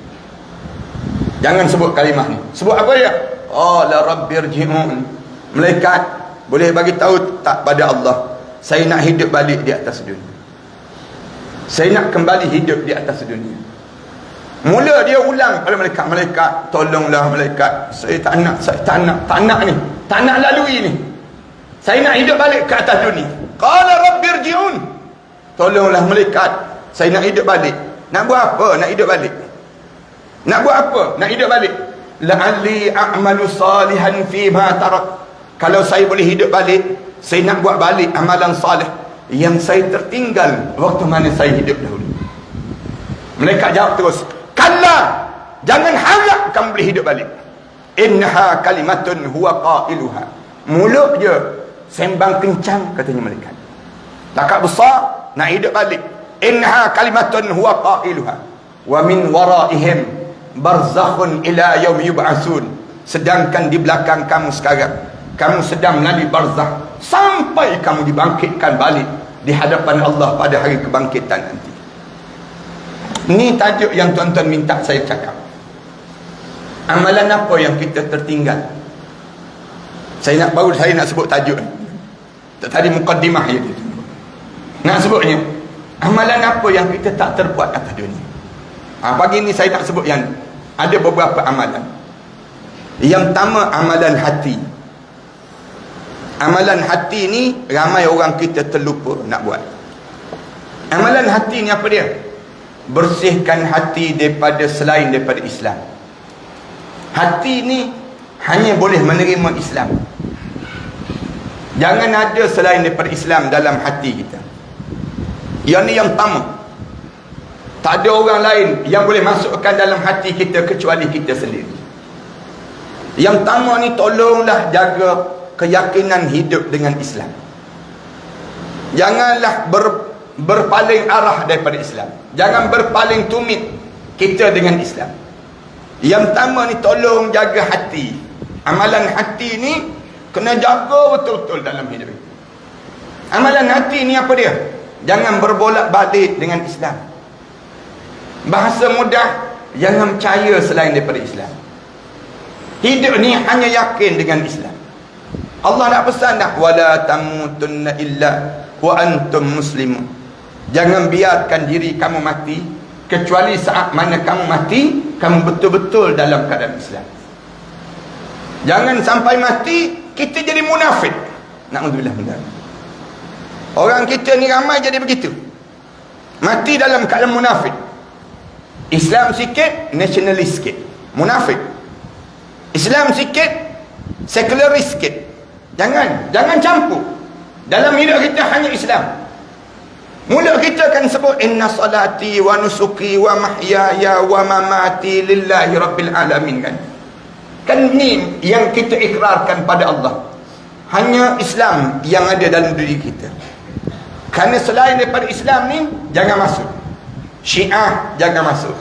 Jangan sebut kalimah ni. Sebut apa dia? Qala rabbirji'un. Malaikat boleh bagi tahu tak pada Allah, saya nak hidup balik di atas dunia, saya nak kembali hidup di atas dunia. Mula dia ulang pada malaikat, tolonglah malaikat, saya tak nak ni, tak nak lalui ni, saya nak hidup balik ke atas dunia. Qala rabbirji'un, tolonglah malaikat, saya nak hidup balik. Nak buat apa? Nak hidup balik. Nak buat apa? Nak hidup balik. La'alli a'malu salihan fi ma tarak, kalau saya boleh hidup balik, saya nak buat balik amalan salih yang saya tertinggal waktu mana saya hidup dahulu. Mereka jawab terus, kalla, jangan harap kamu boleh hidup balik. Innaha kalimatun huwa qailuha. Mulut je sembang kencang, katanya mereka. Takak besar nak hidup balik. Innaha kalimatun huwa qailuha wa min waraihim barzakhun ila yaum yub'atsun. Sedangkan di belakang kamu sekarang, kamu sedang melalui barzakh sampai kamu dibangkitkan balik di hadapan Allah pada hari kebangkitan nanti. Ini tajuk yang tuan-tuan minta saya cakap. Amalan apa yang kita tertinggal? Saya nak sebut tajuk. Tadi mukaddimah je gitu. Nak sebutnya, amalan apa yang kita tak terbuat atas dunia? Pagi ni saya nak sebut yang ada beberapa amalan. Yang pertama, amalan hati. Amalan hati ni ramai orang kita terlupa nak buat. Amalan hati ni apa dia? Bersihkan hati daripada selain daripada Islam. Hati ni hanya boleh menerima Islam. Jangan ada selain daripada Islam dalam hati kita. Yang ni yang pertama. Tak ada orang lain yang boleh masukkan dalam hati kita kecuali kita sendiri. Yang pertama ni, tolonglah jaga keyakinan hidup dengan Islam. Janganlah berpaling arah daripada Islam. Jangan berpaling tumit kita dengan Islam. Yang pertama ni, tolong jaga hati. Amalan hati ni kena jaga betul-betul dalam hidup. Amalan hati ni apa dia? Jangan berbolak-balik dengan Islam. Bahasa mudah, jangan percaya selain daripada Islam. Hidup ni hanya yakin dengan Islam. Allah nak pesan dah, wala tamutunna illa wa antum muslimun. Jangan biarkan diri kamu mati kecuali saat mana kamu mati, kamu betul-betul dalam keadaan Islam. Jangan sampai mati kita jadi munafik. Na'udzubillah min dzalik. Orang kita ni ramai jadi begitu. Mati dalam keadaan munafik. Islam sikit, nasionalis sikit. Munafik. Islam sikit, sekularis sikit. Jangan campur. Dalam hidup kita hanya Islam. Mula kita akan sebut inna salati wa nusuki wa mahyaya wa mamati lillahi rabbil alamin, kan? Kan ni yang kita ikrarkan pada Allah. Hanya Islam yang ada dalam diri kita. Kerana selain daripada Islam ni jangan masuk. Syiah jangan masuk.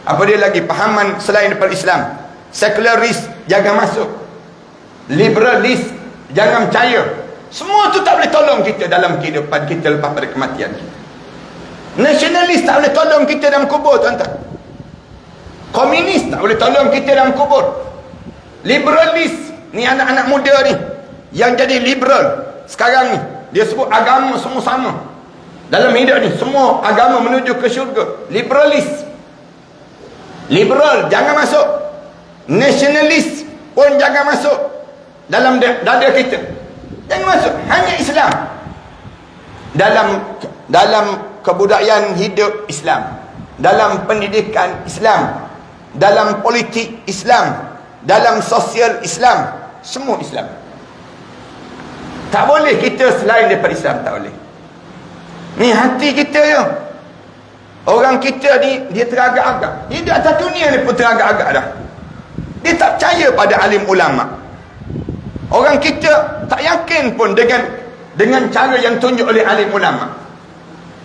Apa dia lagi? Pahaman selain daripada Islam. Sekularis jangan masuk. Liberalis jangan percaya. Semua tu tak boleh tolong kita dalam kehidupan kita lepas pada kematian kita. Nasionalis tak boleh tolong kita dalam kubur, tuan-tuan. Komunis tak boleh tolong kita dalam kubur. Liberalis, ni anak-anak muda ni yang jadi liberal sekarang ni, dia sebut agama semua sama dalam hidup ni, semua agama menuju ke syurga. Liberalis, liberal jangan masuk. Nasionalis pun jangan masuk dalam dada kita. Jangan masuk. Hanya Islam. Dalam kebudayaan hidup Islam, dalam pendidikan Islam, dalam politik Islam, dalam sosial Islam, semua Islam. Tak boleh kita selain daripada Islam, tak boleh. Ni hati kita je. Orang kita ni, dia teragak-agak. Hidup atas dunia ni pun teragak-agak dah. Dia tak percaya pada alim ulama. Orang kita tak yakin pun dengan cara yang tunjuk oleh alim ulama.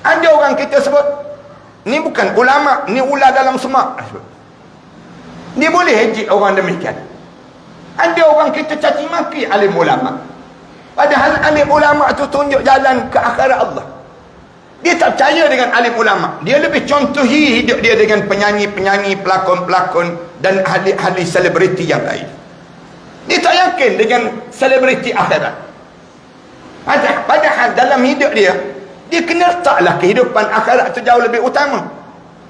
Ada orang kita sebut, ni bukan ulama, ni ular dalam semak. Dia boleh hejik orang demikian. Ada orang kita caci maki alim ulama. Padahal alim ulama tu tunjuk jalan ke akhirat Allah. Dia tak percaya dengan alim ulama. Dia lebih contohi hidup dia dengan penyanyi-penyanyi, pelakon-pelakon dan ahli-ahli selebriti yang lain. Dia tak yakin dengan selebriti akhirat. Padahal dalam hidup dia kena letaklah kehidupan akhirat tu jauh lebih utama.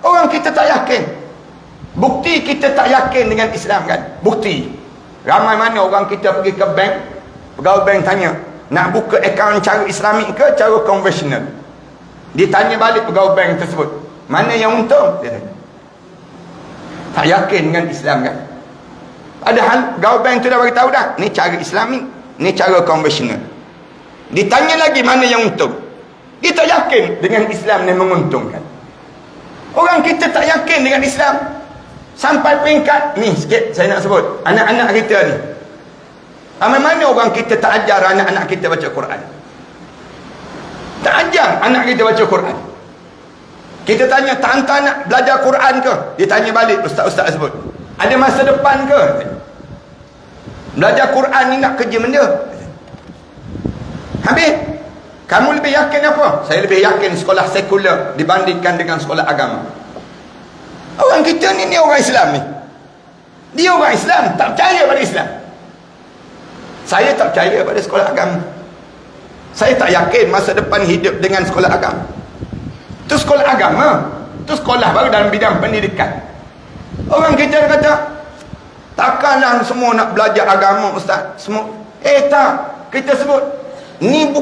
Orang kita tak yakin. Bukti kita tak yakin dengan Islam, kan? Bukti. Ramai mana orang kita pergi ke bank, pegawai bank tanya, nak buka akaun cara Islamik ke cara konvensional? Ditanya balik pegawai bank tersebut, mana yang untung? Dia tanya. Tak yakin dengan Islam, kan? Padahal pegawai bank tu dah beritahu dah, ni cara Islamik, ni cara konvensional. Ditanya lagi mana yang untung. Dia tak yakin dengan Islam ni menguntungkan. Orang kita tak yakin dengan Islam. Sampai peringkat ni sikit saya nak sebut, anak-anak kita ni, mana orang kita tak ajar anak-anak kita baca Quran? Tak ajar anak kita baca Quran. Kita tanya, tak hantar anak belajar Quran ke? Dia tanya balik, ustaz-ustaz sebut, ada masa depan ke? Belajar Quran ni nak kerja benda. Habis kamu lebih yakin apa? Saya lebih yakin sekolah sekular dibandingkan dengan sekolah agama. Orang kita ni orang Islam ni. Dia orang Islam, tak percaya pada Islam. Saya tak percaya pada sekolah agama. Saya tak yakin masa depan hidup dengan sekolah agama. Itu sekolah agama. Itu sekolah baru dalam bidang pendidikan. Orang kita kata, takkanlah semua nak belajar agama, ustaz. Semua. Tak. Kita sebut, ni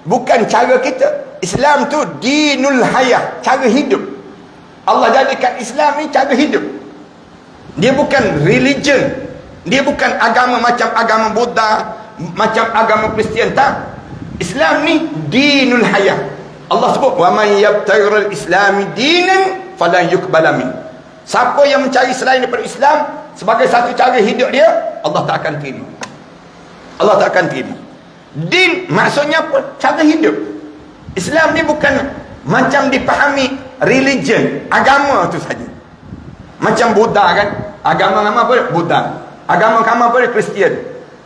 bukan cara kita. Islam tu dinul hayah, cara hidup. Allah jadikan Islam ni cara hidup. Dia bukan religion. Dia bukan agama macam agama Buddha, macam agama Kristian, tak. Islam ni dinul hayah. Allah sebut, wa man yabtaghi al-islami dinan falan yuqbala min. Siapa yang mencari selain daripada Islam sebagai satu cara hidup dia, Allah tak akan terima. Allah tak akan terima. Din maksudnya apa? Cara hidup. Islam ni bukan macam dipahami religion, agama tu saja. Macam Buddha kan, agama nama apa? Buddha. Agama kamu apa? Kristian.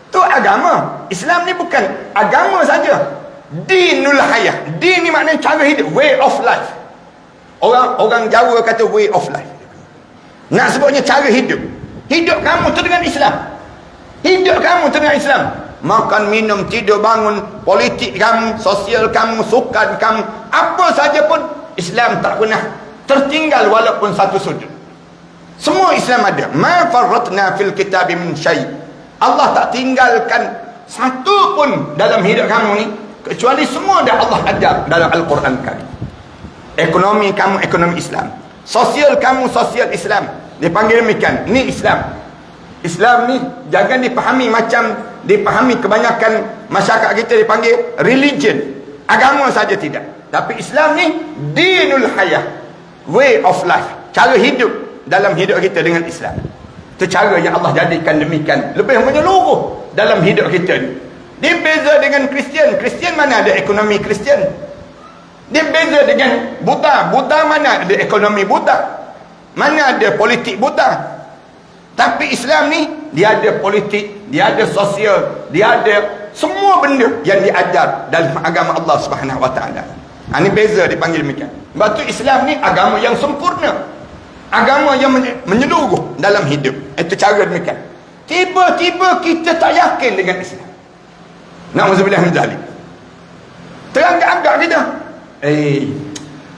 Tu agama. Islam ni bukan agama saja. Dinul hayah. Din ni maknanya cara hidup, way of life. Orang Jawa kata way of life. Nak sebutnya cara hidup. Hidup kamu tu dengan Islam. Hidup kamu tu dengan Islam. Makan, minum, tidur, bangun, politik kamu, sosial kamu, sukan kamu, apa saja pun Islam tak pernah tertinggal walaupun satu sudut. Semua Islam ada. Ma farratna fil kitabi min syai'. Allah tak tinggalkan satu pun dalam hidup kamu ni, kecuali semua dah Allah ajar dalam Al-Quran Karim. Ekonomi kamu ekonomi Islam. Sosial kamu sosial Islam. Dipanggil demikian. Ni Islam. Islam ni jangan dipahami macam dipahami kebanyakan masyarakat kita dipanggil religion. Agama saja tidak. Tapi Islam ni dinul hayah, way of life, cara hidup dalam hidup kita dengan Islam. Itu cara yang Allah jadikan demikian, lebih menyeluruh dalam hidup kita ni. Dia beza dengan Kristian. Kristian mana ada ekonomi Kristian? Dia beza dengan Buddha. Buddha mana ada ekonomi Buddha? Mana ada politik Buddha? Tapi Islam ni, dia ada politik, dia ada sosial, dia ada semua benda yang diajar dalam agama Allah Subhanahu Wa Taala. Ini beza dipanggil demikian. Sebab tu Islam ni agama yang sempurna. Agama yang menyeluruh dalam hidup. Itu cara demikian. Tiba-tiba kita tak yakin dengan Islam. Na'udzubillah min dzalik. Teranggap-anggap kita.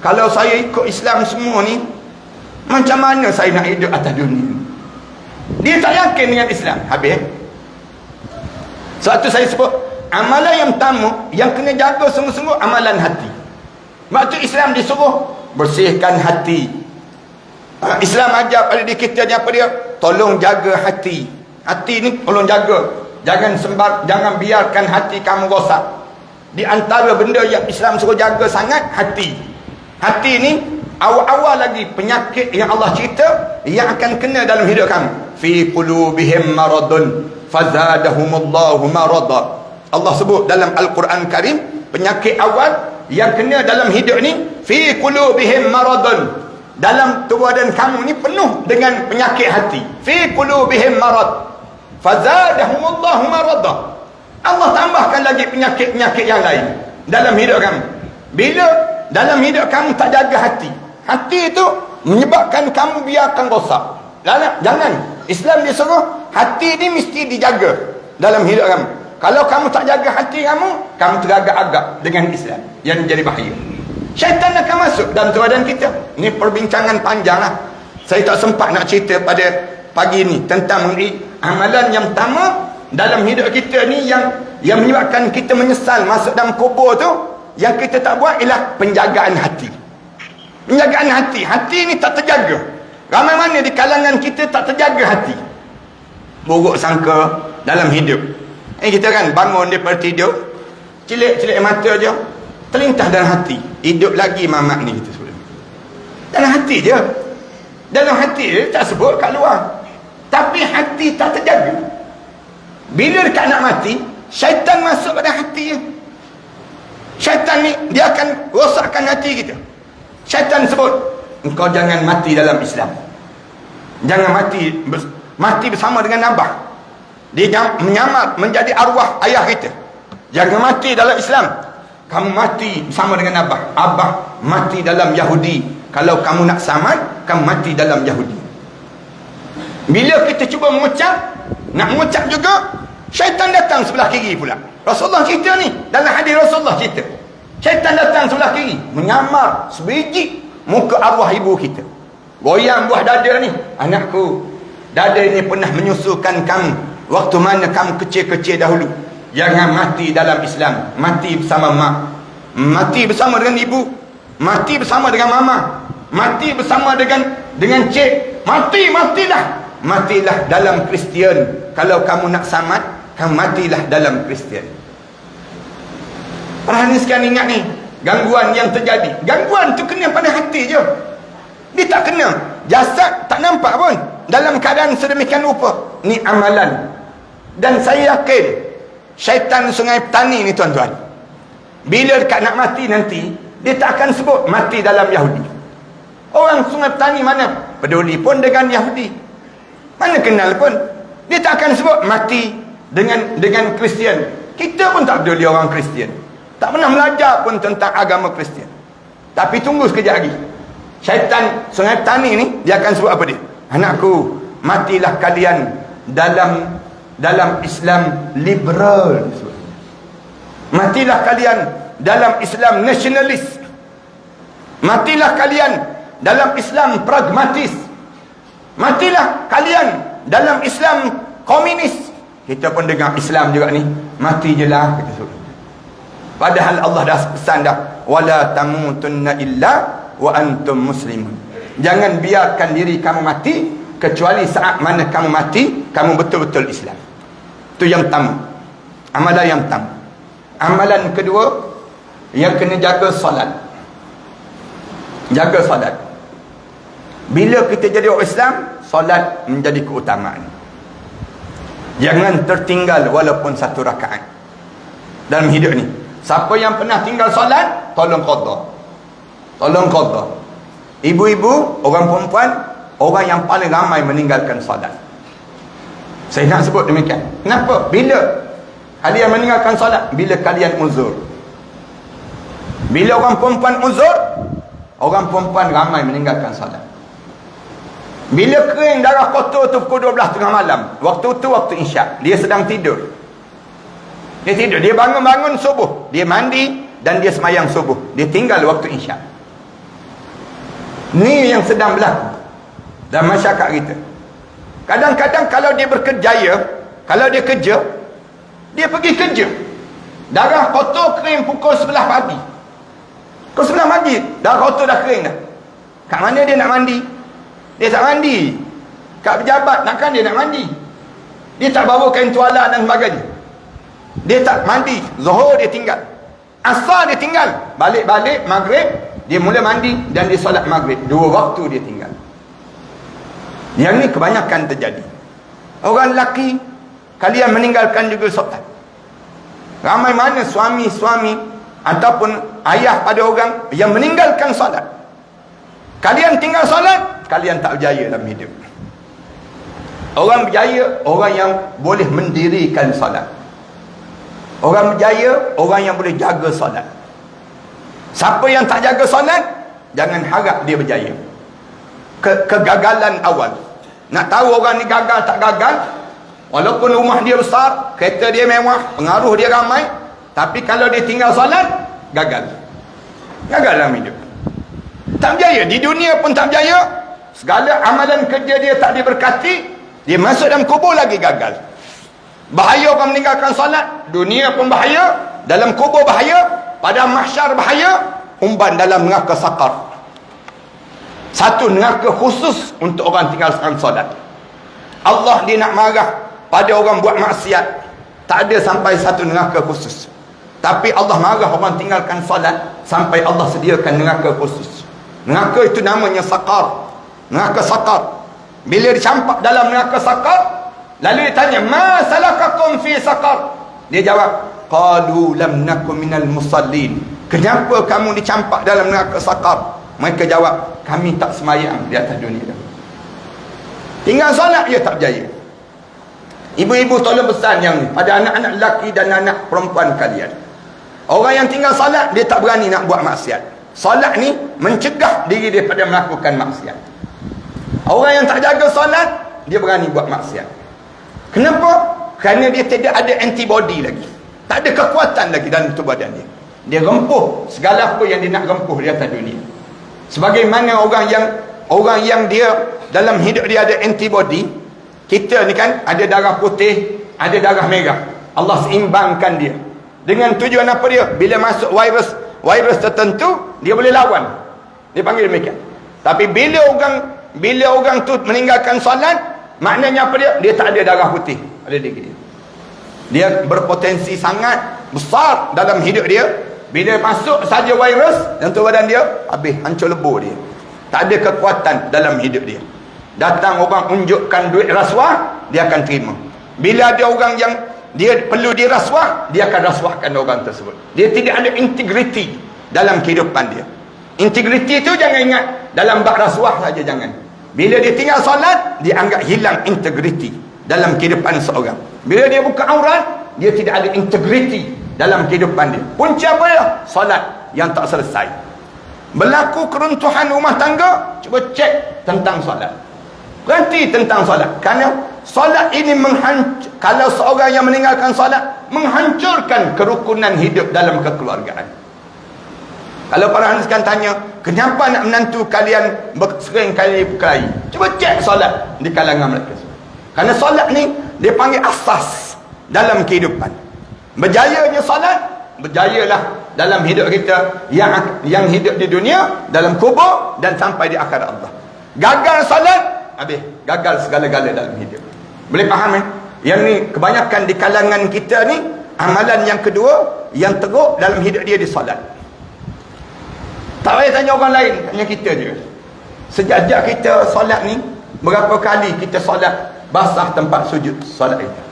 Kalau saya ikut Islam semua ni, macam mana saya nak hidup atas dunia? Dia tak yakin dengan Islam. Habis. Sebab tu saya sebut, amalan yang pertama yang kena jaga sungguh-sungguh amalan hati. Sebab tu Islam disuruh bersihkan hati. Islam ajar pada diri kita ni apa dia? Tolong jaga hati. Hati ni tolong jaga. Jangan biarkan hati kamu rosak. Di antara benda yang Islam suruh jaga sangat, hati. Hati ni awal-awal lagi penyakit yang Allah cerita yang akan kena dalam hidup kamu. Fi qulubihim maradun fazadahumullahu marada. Allah sebut dalam Al-Quran Karim, penyakit awal yang kena dalam hidup ni, fi qulubihim maradun. Dalam tubuh badan kamu ni penuh dengan penyakit hati. Fi qulubihim marad fazadahumullahu marada. Allah tambahkan lagi penyakit-penyakit yang lain dalam hidup kamu. Bila dalam hidup kamu tak jaga hati, hati itu menyebabkan kamu biarkan rosak. Jangan. Islam dia suruh hati ni mesti dijaga dalam hidup kamu. Kalau kamu tak jaga hati kamu teragak-agak dengan Islam, yang menjadi bahaya. Syaitan akan masuk dalam tubuh badan kita. Ini perbincangan panjang lah. Saya tak sempat nak cerita pada pagi ni tentang amalan yang pertama dalam hidup kita ni yang menyebabkan kita menyesal masuk dalam kubur tu, yang kita tak buat ialah penjagaan hati. Penjagaan hati. Hati ni tak terjaga. Ramai mana di kalangan kita tak terjaga hati. Buruk sangka dalam hidup. Kita kan bangun daripada tidur, cilik-cilik mata je. terlintas dalam hati, hidup lagi mamak ni kita sebut. Dalam hati je. Dalam hati dia tak sebut kat luar. Tapi hati tak terjaga. Bila dekat nak mati, syaitan masuk pada hati dia. Syaitan ni dia akan rosakkan hati kita. Syaitan sebut, engkau jangan mati dalam Islam. Jangan mati bersama dengan Abah. Dia menyamar menjadi arwah ayah kita. Jangan mati dalam Islam. Kamu mati bersama dengan Abah. Abah mati dalam Yahudi. Kalau kamu nak selamat, kamu mati dalam Yahudi. Bila kita cuba nak mengucap juga, syaitan datang sebelah kiri pula. Rasulullah cerita ni, dalam hadis Rasulullah cerita. Syaitan datang sebelah kiri, menyamar sebiji muka arwah ibu kita. Goyang buah dada ni. Anakku, dada ni pernah menyusukan kamu waktu mana kamu kecil-kecil dahulu. Jangan mati dalam Islam. Mati bersama mak, mati bersama dengan ibu, mati bersama dengan mama, mati bersama dengan cik. Matilah dalam Kristian. Kalau kamu nak selamat, kamu matilah dalam Kristian. Perhatian sekarang ingat ni, gangguan yang terjadi. Gangguan tu kena pada hati je. Dia tak kena jasad, tak nampak pun dalam keadaan sedemikian rupa. Ni amalan. Dan saya yakin syaitan Sungai Petani ni tuan-tuan, bila dekat nak mati nanti, dia tak akan sebut mati dalam Yahudi. Orang Sungai Petani mana peduli pun dengan Yahudi, mana kenal pun. Dia tak akan sebut mati dengan Kristian. Kita pun tak peduli orang Kristian, tak pernah belajar pun tentang agama Kristian. Tapi tunggu sekejap lagi, syaitan Sungai Petani ni, dia akan sebut apa dia? Anakku, matilah kalian dalam Islam liberal. Matilah kalian dalam Islam nasionalis. Matilah kalian dalam Islam pragmatis. Matilah kalian dalam Islam komunis. Kita pun dengar Islam juga ni, mati je lah kita suruh. Padahal Allah dah pesan dah, wala tamutunna illa wa antum muslimun. Jangan biarkan diri kamu mati kecuali saat mana kamu mati, kamu betul-betul Islam. Itu yang pertama, amalan yang pertama. Amalan kedua, yang kena jaga solat. Jaga solat. Bila kita jadi orang Islam, solat menjadi keutamaan. Jangan tertinggal walaupun satu rakaat dalam hidup ni. Siapa yang pernah tinggal solat, tolong qada. Tolong qada. Ibu-ibu, orang perempuan, orang yang paling ramai meninggalkan solat. Saya nak sebut demikian. Kenapa? Bila kalian meninggalkan solat? Bila kalian uzur. Bila orang perempuan uzur, orang perempuan ramai meninggalkan solat. Bila kering darah kotor tu pukul 12 tengah malam, waktu tu waktu isyak, dia sedang tidur. Dia tidur, dia bangun-bangun subuh, dia mandi dan dia semayang subuh, dia tinggal waktu isyak. Ni yang sedang berlaku dalam masyarakat kita. Kadang-kadang kalau dia berkerjaya, kalau dia kerja, dia pergi kerja, darah kotor kering pukul 11 pagi. Pukul 11 pagi darah kotor dah kering dah. Kat mana dia nak mandi? Dia tak mandi. Kat pejabat nakkan dia nak mandi, dia tak bawa kain tuala dan sebagainya. Dia tak mandi. Zuhur dia tinggal, asar dia tinggal, balik-balik maghrib dia mula mandi dan dia solat maghrib. 2 waktu dia tinggal. Yang ni kebanyakan terjadi. Orang lelaki, kalian meninggalkan juga solat. Ramai mana suami-suami ataupun ayah pada orang yang meninggalkan solat. Kalian tinggal solat, kalian tak berjaya dalam hidup. Orang berjaya, orang yang boleh mendirikan solat. Orang berjaya, orang yang boleh jaga solat. Siapa yang tak jaga solat, jangan harap dia berjaya. Kegagalan awal. Nak tahu orang ni gagal tak gagal, walaupun rumah dia besar, kereta dia mewah, pengaruh dia ramai, tapi kalau dia tinggal solat, gagal. Gagal dalam hidup. Tak berjaya. Di dunia pun tak berjaya. Segala amalan kerja dia tak diberkati. Dia masuk dalam kubur lagi gagal. Bahaya orang meninggalkan solat. Dunia pun bahaya, dalam kubur bahaya, pada mahsyar bahaya, umban dalam neraka saqar. Satu neraka khusus untuk orang tinggalkan solat. Allah dia nak marah pada orang buat maksiat, tak ada sampai satu neraka khusus. Tapi Allah marah orang tinggalkan solat sampai Allah sediakan neraka khusus. Neraka itu namanya Saqar. Neraka Saqar. Bila dicampak dalam neraka Saqar, lalu ditanya, "Ma salakakum fi Saqar?" Dia jawab, "Qalu lam nakum minal musallin." Kenapa kamu dicampak dalam neraka Saqar? Mereka jawab, "Kami tak semayang di atas dunia." Tinggal solat dia tak berjaya. Ibu-ibu tolong pesan yang ni pada anak-anak lelaki dan anak perempuan kalian. Orang yang tinggal solat, dia tak berani nak buat maksiat. Solat ni mencegah diri daripada melakukan maksiat. Orang yang tak jaga solat, dia berani buat maksiat. Kenapa? Kerana dia tidak ada antibody lagi. Tak ada kekuatan lagi dalam tubuh badan dia. Dia rempuh segala apa yang dia nak rempuh di atas dunia. Sebagaimana orang yang dia dalam hidup dia ada antibody. Kita ni kan ada darah putih, ada darah merah. Allah seimbangkan dia. Dengan tujuan apa dia? Bila masuk virus tertentu, dia boleh lawan. Dia panggil demikian. Tapi bila orang tu meninggalkan solat, maknanya apa dia? Dia tak ada darah putih pada diri dia. Dia berpotensi sangat besar dalam hidup dia. Bila masuk saja virus dalam tubuh badan dia, habis, hancur lebur dia. Tak ada kekuatan dalam hidup dia. Datang orang unjukkan duit rasuah, dia akan terima. Bila ada orang yang dia perlu dirasuah, dia akan rasuahkan orang tersebut. Dia tidak ada integriti dalam kehidupan dia. Integriti itu jangan ingat dalam bab rasuah saja, jangan. Bila dia tinggal solat, dia anggap hilang integriti dalam kehidupan seorang. Bila dia buka aurat, dia tidak ada integriti dalam kehidupan dia. Punca apa dia? Solat yang tak selesai. Berlaku keruntuhan rumah tangga, cuba cek tentang solat. Berhenti tentang solat. Kerana solat ini kalau seorang yang meninggalkan solat, menghancurkan kerukunan hidup dalam kekeluargaan. Kalau para hanskan tanya, kenapa nak menantu kalian sering kali berkelahi? Cuba cek solat di kalangan mereka. Kerana solat ni dia panggil asas dalam kehidupan. Berjayanya solat, berjayalah dalam hidup kita yang hidup di dunia, dalam kubur dan sampai di akhirat Allah. Gagal solat, habis gagal segala-gala dalam hidup. Boleh faham Yang ni kebanyakan di kalangan kita ni, amalan yang kedua yang teruk dalam hidup dia di solat. Tak payah tanya orang lain, tanya kita je. Sejak kita solat ni, berapa kali kita solat basah tempat sujud solat kita?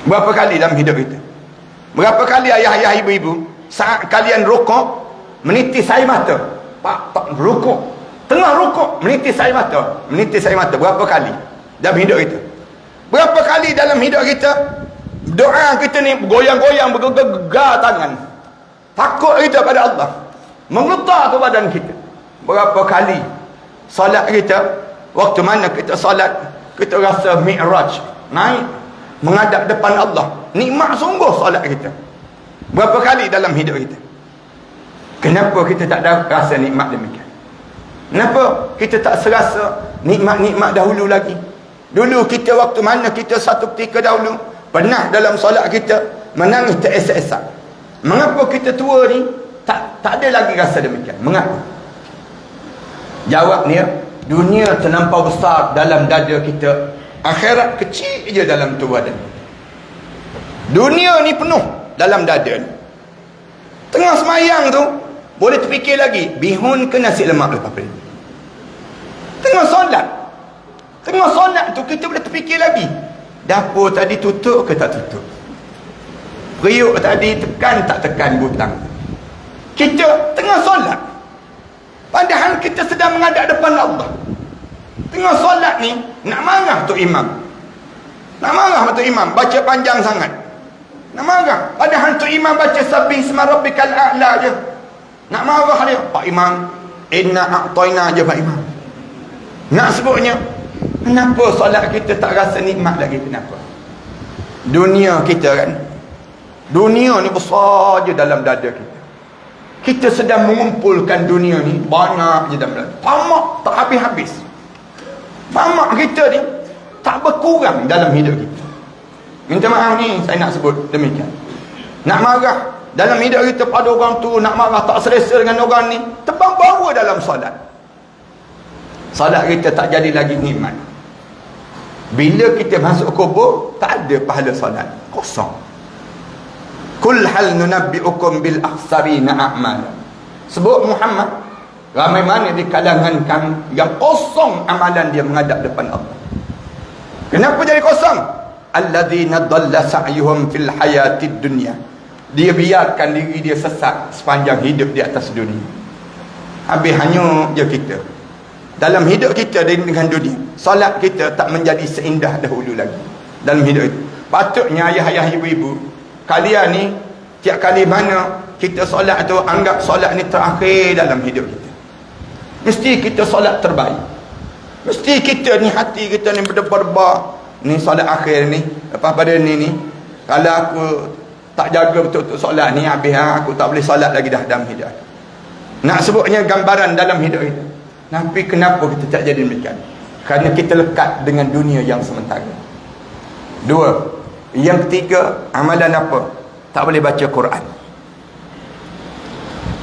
Berapa kali dalam hidup kita? Berapa kali ayah-ayah, ibu-ibu, saat kalian rukuk, menitis air mata? Pak rukuk, tengah rukuk, menitis air mata. Menitis air mata, berapa kali dalam hidup kita? Berapa kali dalam hidup kita, doa kita ni bergoyang-goyang, bergegar tangan. Takut kita pada Allah, menggetar ke badan kita. Berapa kali solat kita, waktu mana kita solat, kita rasa mi'raj, naik, menghadap depan Allah. Nikmat sungguh solat kita. Berapa kali dalam hidup kita? Kenapa kita tak ada rasa nikmat demikian? Kenapa kita tak serasa nikmat-nikmat dahulu lagi? Dulu kita waktu mana kita satu ketika dahulu pernah dalam solat kita menangis teresak-esak. Mengapa kita tua ni tak ada lagi rasa demikian? Mengapa? Jawabnya, dunia terlampau besar dalam dada kita, akhirat kecil je dalam tubuh badan. Dunia ni penuh dalam dada ni. Tengah semayang tu boleh terfikir lagi, bihun ke nasi lemak lepas ni. Tengah solat tu kita boleh terfikir lagi, dapur tadi tutup ke tak tutup, periuk tadi tekan tak tekan butang. Kita tengah solat, padahal kita sedang menghadap depan Allah. Tengah solat ni nak marah tu imam, baca panjang sangat, nak marah. Padahal tu imam baca sabbih isma rabbikal a'la je, nak marah dia. Pak imam, inna a'tayna je Pak imam, nak sebutnya. Kenapa solat kita tak rasa nikmat lagi? Kenapa? Dunia kita kan, dunia ni besar je dalam dada kita. Kita sedang mengumpulkan dunia ni banyak je dalam dada. Tamak tak habis-habis. Tamak kita ni tak berkurang dalam hidup kita. Minta maaf ni saya nak sebut demikian. Nak marah dalam hidup kita pada orang tu, nak marah tak selesa dengan orang ni, tebang bawa dalam solat. Solat kita tak jadi lagi nikmat. Bila kita masuk kubur, tak ada pahala solat, kosong. Kul hal nunabbi'ukum bil akhsarina a'mal. Sebut Muhammad, ramai mana di kalangan kami yang kosong amalan dia menghadap depan Allah. Kenapa jadi kosong? Alladzina dhalla sa'yuhum fil hayatid dunya. Dia biarkan diri dia sesat sepanjang hidup di atas dunia. Habis hanyut je kita dalam hidup kita dengan dunia. Solat kita tak menjadi seindah dahulu lagi dalam hidup itu. Patutnya ayah-ayah, ibu-ibu, kalian ni tiap kali mana kita solat tu, anggap solat ni terakhir dalam hidup kita. Mesti kita solat terbaik. Mesti kita ni, hati kita ni berdebar-debar, ni solat akhir ni, lepas pada ni kalau aku tak jaga betul-betul solat ni, habis aku tak boleh solat lagi dah dalam hidup. Nak sebutnya gambaran dalam hidup kita. Tapi kenapa kita tak jadi demikian? Kerana kita lekat dengan dunia yang sementara. Dua. Yang ketiga, amalan apa? Tak boleh baca Quran.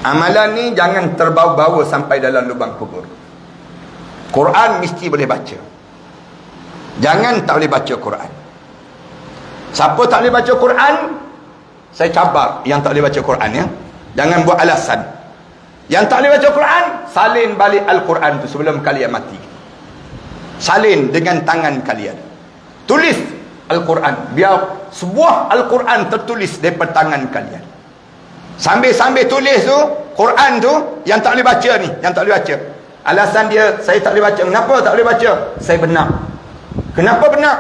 Amalan ni jangan terbawa-bawa sampai dalam lubang kubur. Quran mesti boleh baca. Jangan tak boleh baca Quran. Siapa tak boleh baca Quran, saya cabar yang tak boleh baca Quran, ya. Jangan buat alasan. Yang tak boleh baca Quran, salin balik Al-Quran tu sebelum kalian mati. Salin dengan tangan kalian. Tulis Al-Quran. Biar sebuah Al-Quran tertulis daripada tangan kalian. Sambil-sambil tulis tu, Quran tu, yang tak boleh baca ni, yang tak boleh baca. Alasan dia, saya tak boleh baca. Kenapa tak boleh baca? Saya benak. Kenapa benak?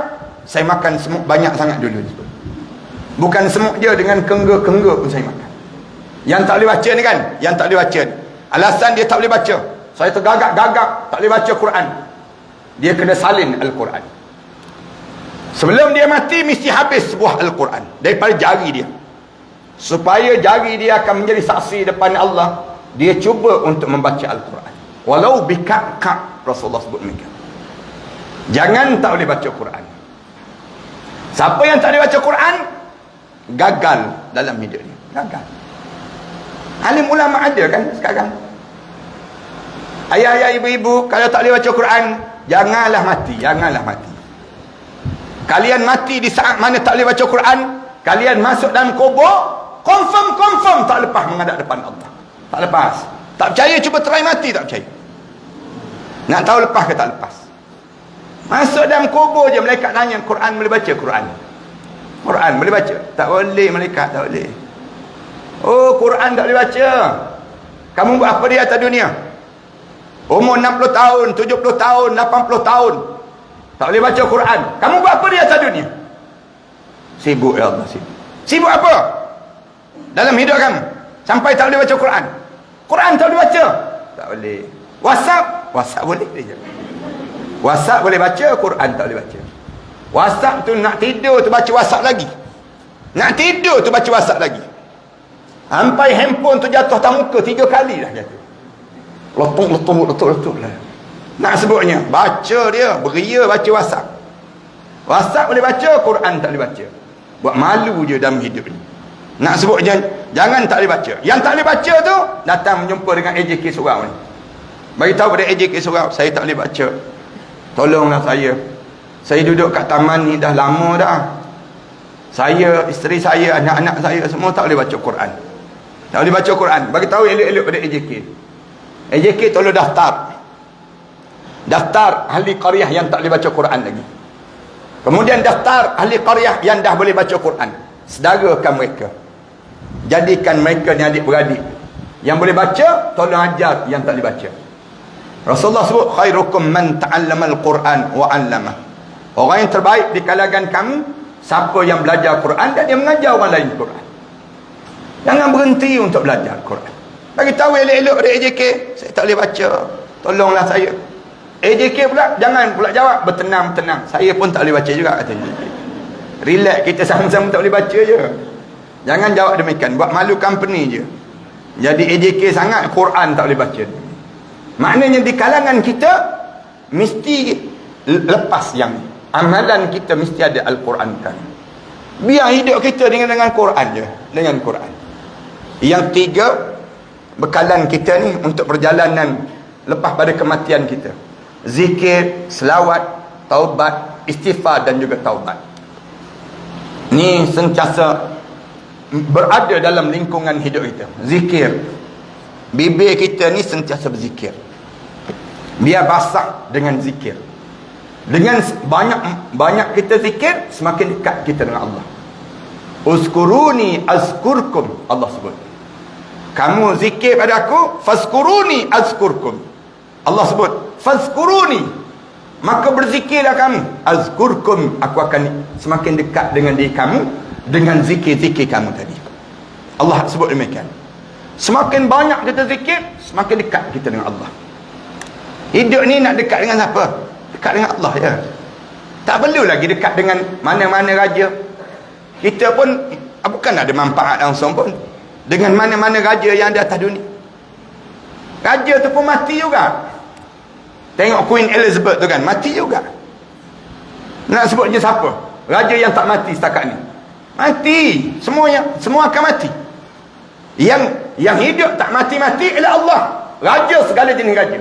Saya makan semut banyak sangat dulu. Bukan semut je, dengan kengga-kengga pun saya makan. Yang tak boleh baca ni kan, yang tak boleh baca ni, alasan dia tak boleh baca, saya tergagap-gagap tak boleh baca Quran, dia kena salin Al-Quran. Sebelum dia mati mesti habis sebuah Al-Quran daripada jari dia, supaya jari dia akan menjadi saksi depan Allah. Dia cuba untuk membaca Al-Quran walau bikak-kak. Rasulullah sebut demikian. Jangan tak boleh baca Quran. Siapa yang tak boleh baca Quran, gagal dalam hidup dia. Gagal. Alim ulama ada kan sekarang. Ayah-ayah, ibu-ibu, kalau tak boleh baca Quran, janganlah mati. Janganlah mati. Kalian mati di saat mana tak boleh baca Quran, kalian masuk dalam kubur, confirm tak lepas menghadap depan Allah. Tak lepas. Tak percaya, cuba try mati, tak percaya. Nak tahu lepas ke tak lepas? Masuk dalam kubur je, malaikat tanya, Quran boleh baca? Quran boleh baca? Tak boleh, malaikat tak boleh. Oh, Quran tak boleh baca. Kamu buat apa di atas dunia? Umur 60 tahun, 70 tahun, 80 tahun, tak boleh baca Quran. Kamu buat apa di atas dunia? Sibuk, ya Allah, sibuk. Sibuk apa dalam hidup kamu sampai tak boleh baca Quran? Quran tak boleh baca? Tak boleh. WhatsApp boleh je. WhatsApp boleh baca, Quran tak boleh baca. WhatsApp tu nak tidur tu baca WhatsApp lagi. Nak tidur tu baca WhatsApp lagi. Sampai handphone tu jatuh atas muka 3 kali dah jatuh. Letup lah. Nak sebutnya, baca dia, beria baca WhatsApp. WhatsApp boleh baca, Quran tak boleh baca. Buat malu je dalam hidup ni. Nak sebutnya, jangan tak boleh baca. Yang tak boleh baca tu, datang menjumpa dengan AJK Surau ni. Bagi tahu pada AJK Surau, saya tak boleh baca. Tolonglah saya. Saya duduk kat taman ni dah lama dah. Saya, isteri saya, anak-anak saya semua tak boleh baca Quran. Tak boleh baca Quran. Bagi tahu elok-elok pada AJK. AJK tolong daftar ahli qaryah yang tak boleh baca Quran lagi. Kemudian daftar ahli qaryah yang dah boleh baca Quran. Sedarakan mereka. Jadikan mereka ni adik-beradik. Yang boleh baca, tolong ajar yang tak boleh baca. Rasulullah sebut, khairukum man ta'allama al-Quran wa 'allama. Orang yang terbaik di kalangan kamu, siapa yang belajar Quran dan dia mengajar orang lain Quran. Jangan berhenti untuk belajar Quran. Bagi tahu elok-elok dari AJK, saya tak boleh baca, tolonglah saya. AJK pula jangan pula jawab bertenang-tenang, saya pun tak boleh baca juga, katanya. Relax, kita sama-sama tak boleh baca je. Jangan jawab demikian, buat malu company je. Jadi AJK sangat, Quran tak boleh baca. Maknanya di kalangan kita mesti lepas yang amalan kita mesti ada Al-Quran kan. Biar hidup kita dengan Quran je, dengan Quran. Yang tiga, bekalan kita ni untuk perjalanan lepas pada kematian kita. Zikir, selawat, taubat, istighfar dan juga taubat. Ni sentiasa berada dalam lingkungan hidup kita. Zikir. Bibir kita ni sentiasa berzikir. Biar basah dengan zikir. Dengan banyak kita zikir, semakin dekat kita dengan Allah. Uzkuruni azkurkum, Allah sebut. Kamu zikir pada aku, fazkuruni azkurkum. Allah sebut, fazkuruni, maka berzikirlah kamu. Azkurkum, aku akan semakin dekat dengan diri kamu dengan zikir-zikir kamu tadi. Allah sebut demikian. Semakin banyak kita zikir, semakin dekat kita dengan Allah. Hidup ni nak dekat dengan siapa? Dekat dengan Allah ya. Tak perlu lagi dekat dengan mana-mana raja. Kita pun bukan ada manfaat langsung pun dengan mana-mana raja yang ada atas dunia. Raja tu pun mati juga. Tengok Queen Elizabeth tu kan, mati juga. Nak sebutnya siapa? Raja yang tak mati setakat ni. Mati. Semua akan mati. Yang hidup tak mati-mati ialah Allah. Raja segala jenis raja.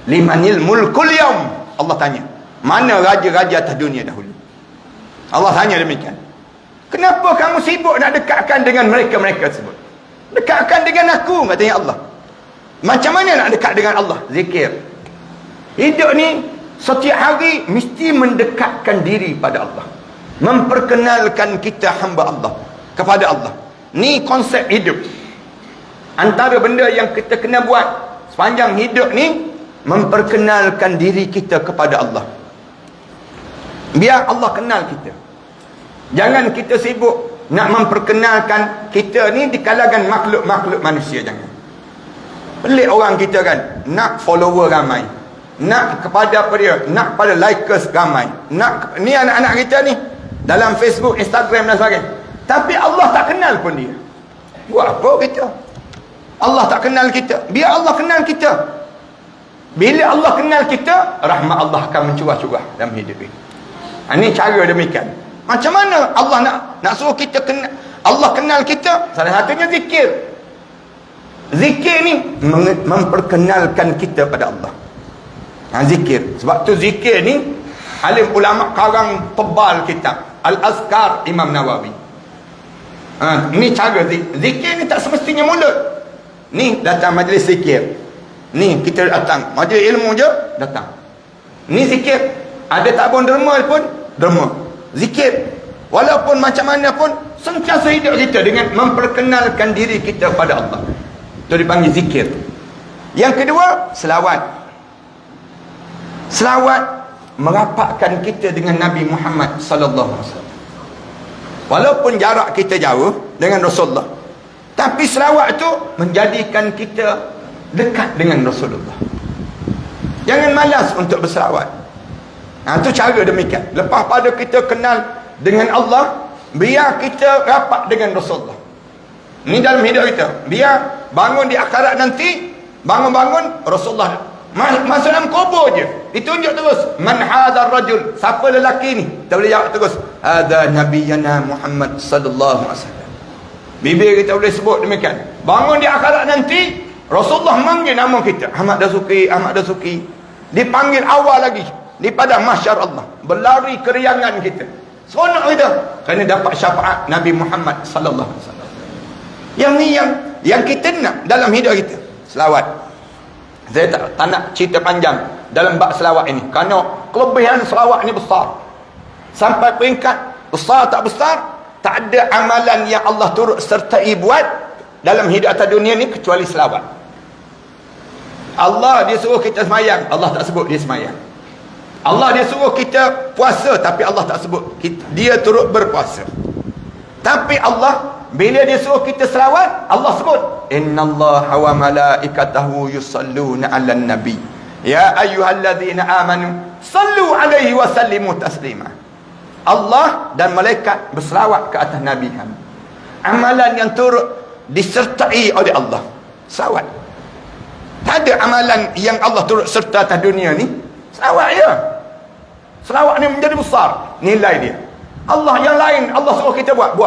Limanil mulkul yaum. Allah tanya, mana raja-raja atas dunia dahulu? Allah tanya demikian. Kenapa kamu sibuk nak dekatkan dengan mereka-mereka tersebut? Dekatkan dengan aku, katanya Allah. Macam mana nak dekat dengan Allah? Zikir. Hidup ni setiap hari mesti mendekatkan diri pada Allah, memperkenalkan kita hamba Allah kepada Allah. Ni konsep hidup. Antara benda yang kita kena buat sepanjang hidup ni, memperkenalkan diri kita kepada Allah. Biar Allah kenal kita. Jangan kita sibuk nak memperkenalkan kita ni di kalangan makhluk-makhluk manusia. Jangan. Pelik orang kita kan, nak follower ramai, nak kepada apa dia, nak pada likers ramai, nak ni anak-anak kita ni dalam Facebook, Instagram dan sebagainya. Tapi Allah tak kenal pun dia. Buat apa kita? Allah tak kenal kita. Biar Allah kenal kita. Bila Allah kenal kita, rahmat Allah akan mencurah-curah dalam hidup ini. Ini cara demikian. Macam mana Allah nak suruh kita kenal, Allah kenal kita? Salah satunya zikir. Zikir ni memperkenalkan kita pada Allah. Zikir. Sebab tu zikir ni alim ulama karang tebal kitab Al-Azkar Imam Nawawi. Ni cara zikir ni tak semestinya mulut. Ni datang majlis zikir. Ni kita datang majlis ilmu je datang. Ni zikir. Ada tak pun derma pun derma. Zikir. Walaupun macam mana pun sentiasa hidup kita dengan memperkenalkan diri kita pada Allah. Itu dipanggil zikir. Yang kedua, selawat. Selawat merapatkan kita dengan Nabi Muhammad sallallahu alaihi wasallam. Walaupun jarak kita jauh dengan Rasulullah, tapi selawat itu menjadikan kita dekat dengan Rasulullah. Jangan malas untuk berselawat. Itu cara demikian. Lepas pada kita kenal dengan Allah, biar kita rapat dengan Rasulullah. Ini dalam hidup kita. Biar bangun di akhirat nanti, bangun-bangun Rasulullah masuk dalam kubur je, ditunjuk terus, man hadzal rajul, siapa lelaki ni? Kita boleh jawab terus, hadza nabiyana Muhammad sallallahu alaihi wasallam. Bibir kita boleh sebut demikian. Bangun di akhirat nanti, Rasulullah manggil nama kita, Ahmad Dasuki, Ahmad Dasuki. Dipanggil awal lagi daripada mahsyar Allah. Berlari keriangan kita, seronok kita kerana dapat syafaat Nabi Muhammad sallallahu alaihi wasallam. Yang ni yang kita nak dalam hidup kita. Selawat. Saya tak nak cerita panjang dalam bab selawat ini, kerana kelebihan selawat ni besar. Sampai peringkat besar tak besar, tak ada amalan yang Allah turut sertai buat dalam hidup atas dunia ni kecuali selawat. Allah dia suruh kita semayang, Allah tak sebut dia semayang. Allah dia suruh kita puasa, tapi Allah tak sebut dia turut berpuasa. Tapi Allah bila dia suruh kita selawat, Allah sebut, innallaha wa malaikatahu yusalluna 'alan nabi ya ayyuhalladzina amanu sallu 'alaihi wa sallimu taslima. Allah dan malaikat berselawat ke atas nabi kami. Amalan yang turut disertai oleh Allah, selawat. Tak ada amalan yang Allah turut serta atas dunia ni, selawat je. Selawat ni menjadi besar nilai dia. Allah yang lain Allah suruh kita buat.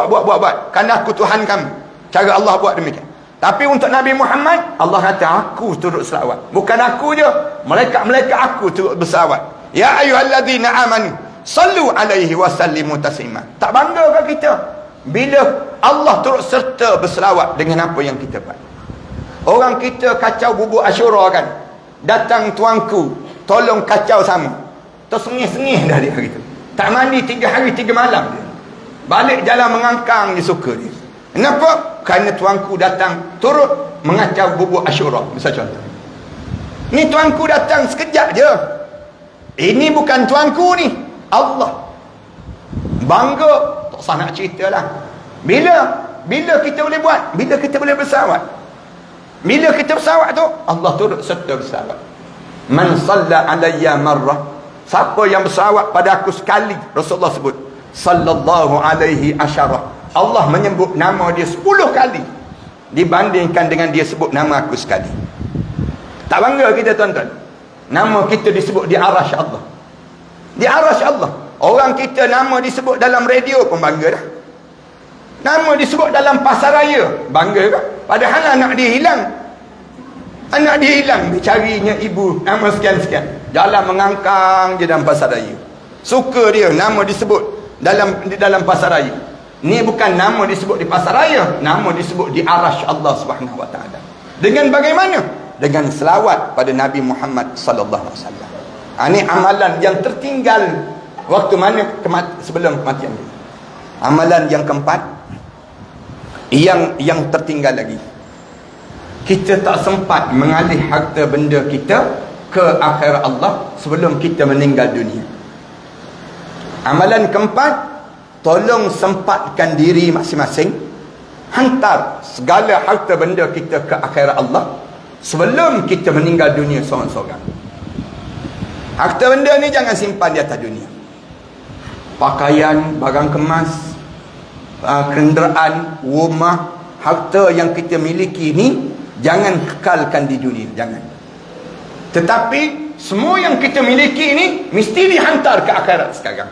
Kerana aku Tuhan kamu. Cara Allah buat demikian. Tapi untuk Nabi Muhammad, Allah kata aku turut selawat. Bukan aku je, malaikat-malaikat aku turut berselawat. Ya ayyuhalladzina amanu sallu alaihi wa sallimu taslima. Tak bangga ke kita bila Allah turut serta berselawat dengan apa yang kita buat. Orang kita kacau bubuk Asyura kan, datang tuanku tolong kacau sama, tersengih-sengih dah dia hari tu, tak mandi 3 hari 3 malam dia, balik jalan mengangkang dia suka dia. Kenapa? Kerana tuanku datang turut mengacau bubuk Asyura. Misal contoh, ni tuanku datang sekejap je, ini bukan tuanku ni, Allah. Bangga, tak usah nak cerita lah. Bila kita boleh buat? Bila kita boleh bersawat. Bila kita bersawat tu, Allah turut serta bersawat. Man salla alayya marrah, siapa yang bersawat pada aku sekali, Rasulullah sebut, sallallahu alaihi asyarah, Allah menyebut nama dia 10 kali dibandingkan dengan dia sebut nama aku sekali. Tak bangga kita tuan-tuan? Nama kita disebut di arasy Allah. Di arasy Allah. Orang kita nama disebut dalam radio pun bangga dah. Nama disebut dalam pasaraya, bangga kan? Padahal anak dia hilang. Anak dia hilang, dia carinya ibu, nama sekian-sekian. Jalan mengangkang je dalam pasaraya. Suka dia nama disebut dalam pasaraya. Ni bukan nama disebut di pasaraya, nama disebut di arasy Allah Subhanahu wa taala. Dengan bagaimana? Dengan selawat pada Nabi Muhammad sallallahu alaihi wasallam. Ini amalan yang tertinggal waktu mana sebelum kematian dia. Amalan yang keempat, yang tertinggal lagi, kita tak sempat mengalih harta benda kita ke akhirat Allah sebelum kita meninggal dunia. Amalan keempat, tolong sempatkan diri masing-masing hantar segala harta benda kita ke akhirat Allah sebelum kita meninggal dunia seorang-seorang. Harta benda ni jangan simpan di atas dunia. Pakaian, barang kemas, kenderaan, rumah, harta yang kita miliki ni jangan kekalkan di dunia, jangan. Tetapi semua yang kita miliki ni mesti dihantar ke akhirat sekarang.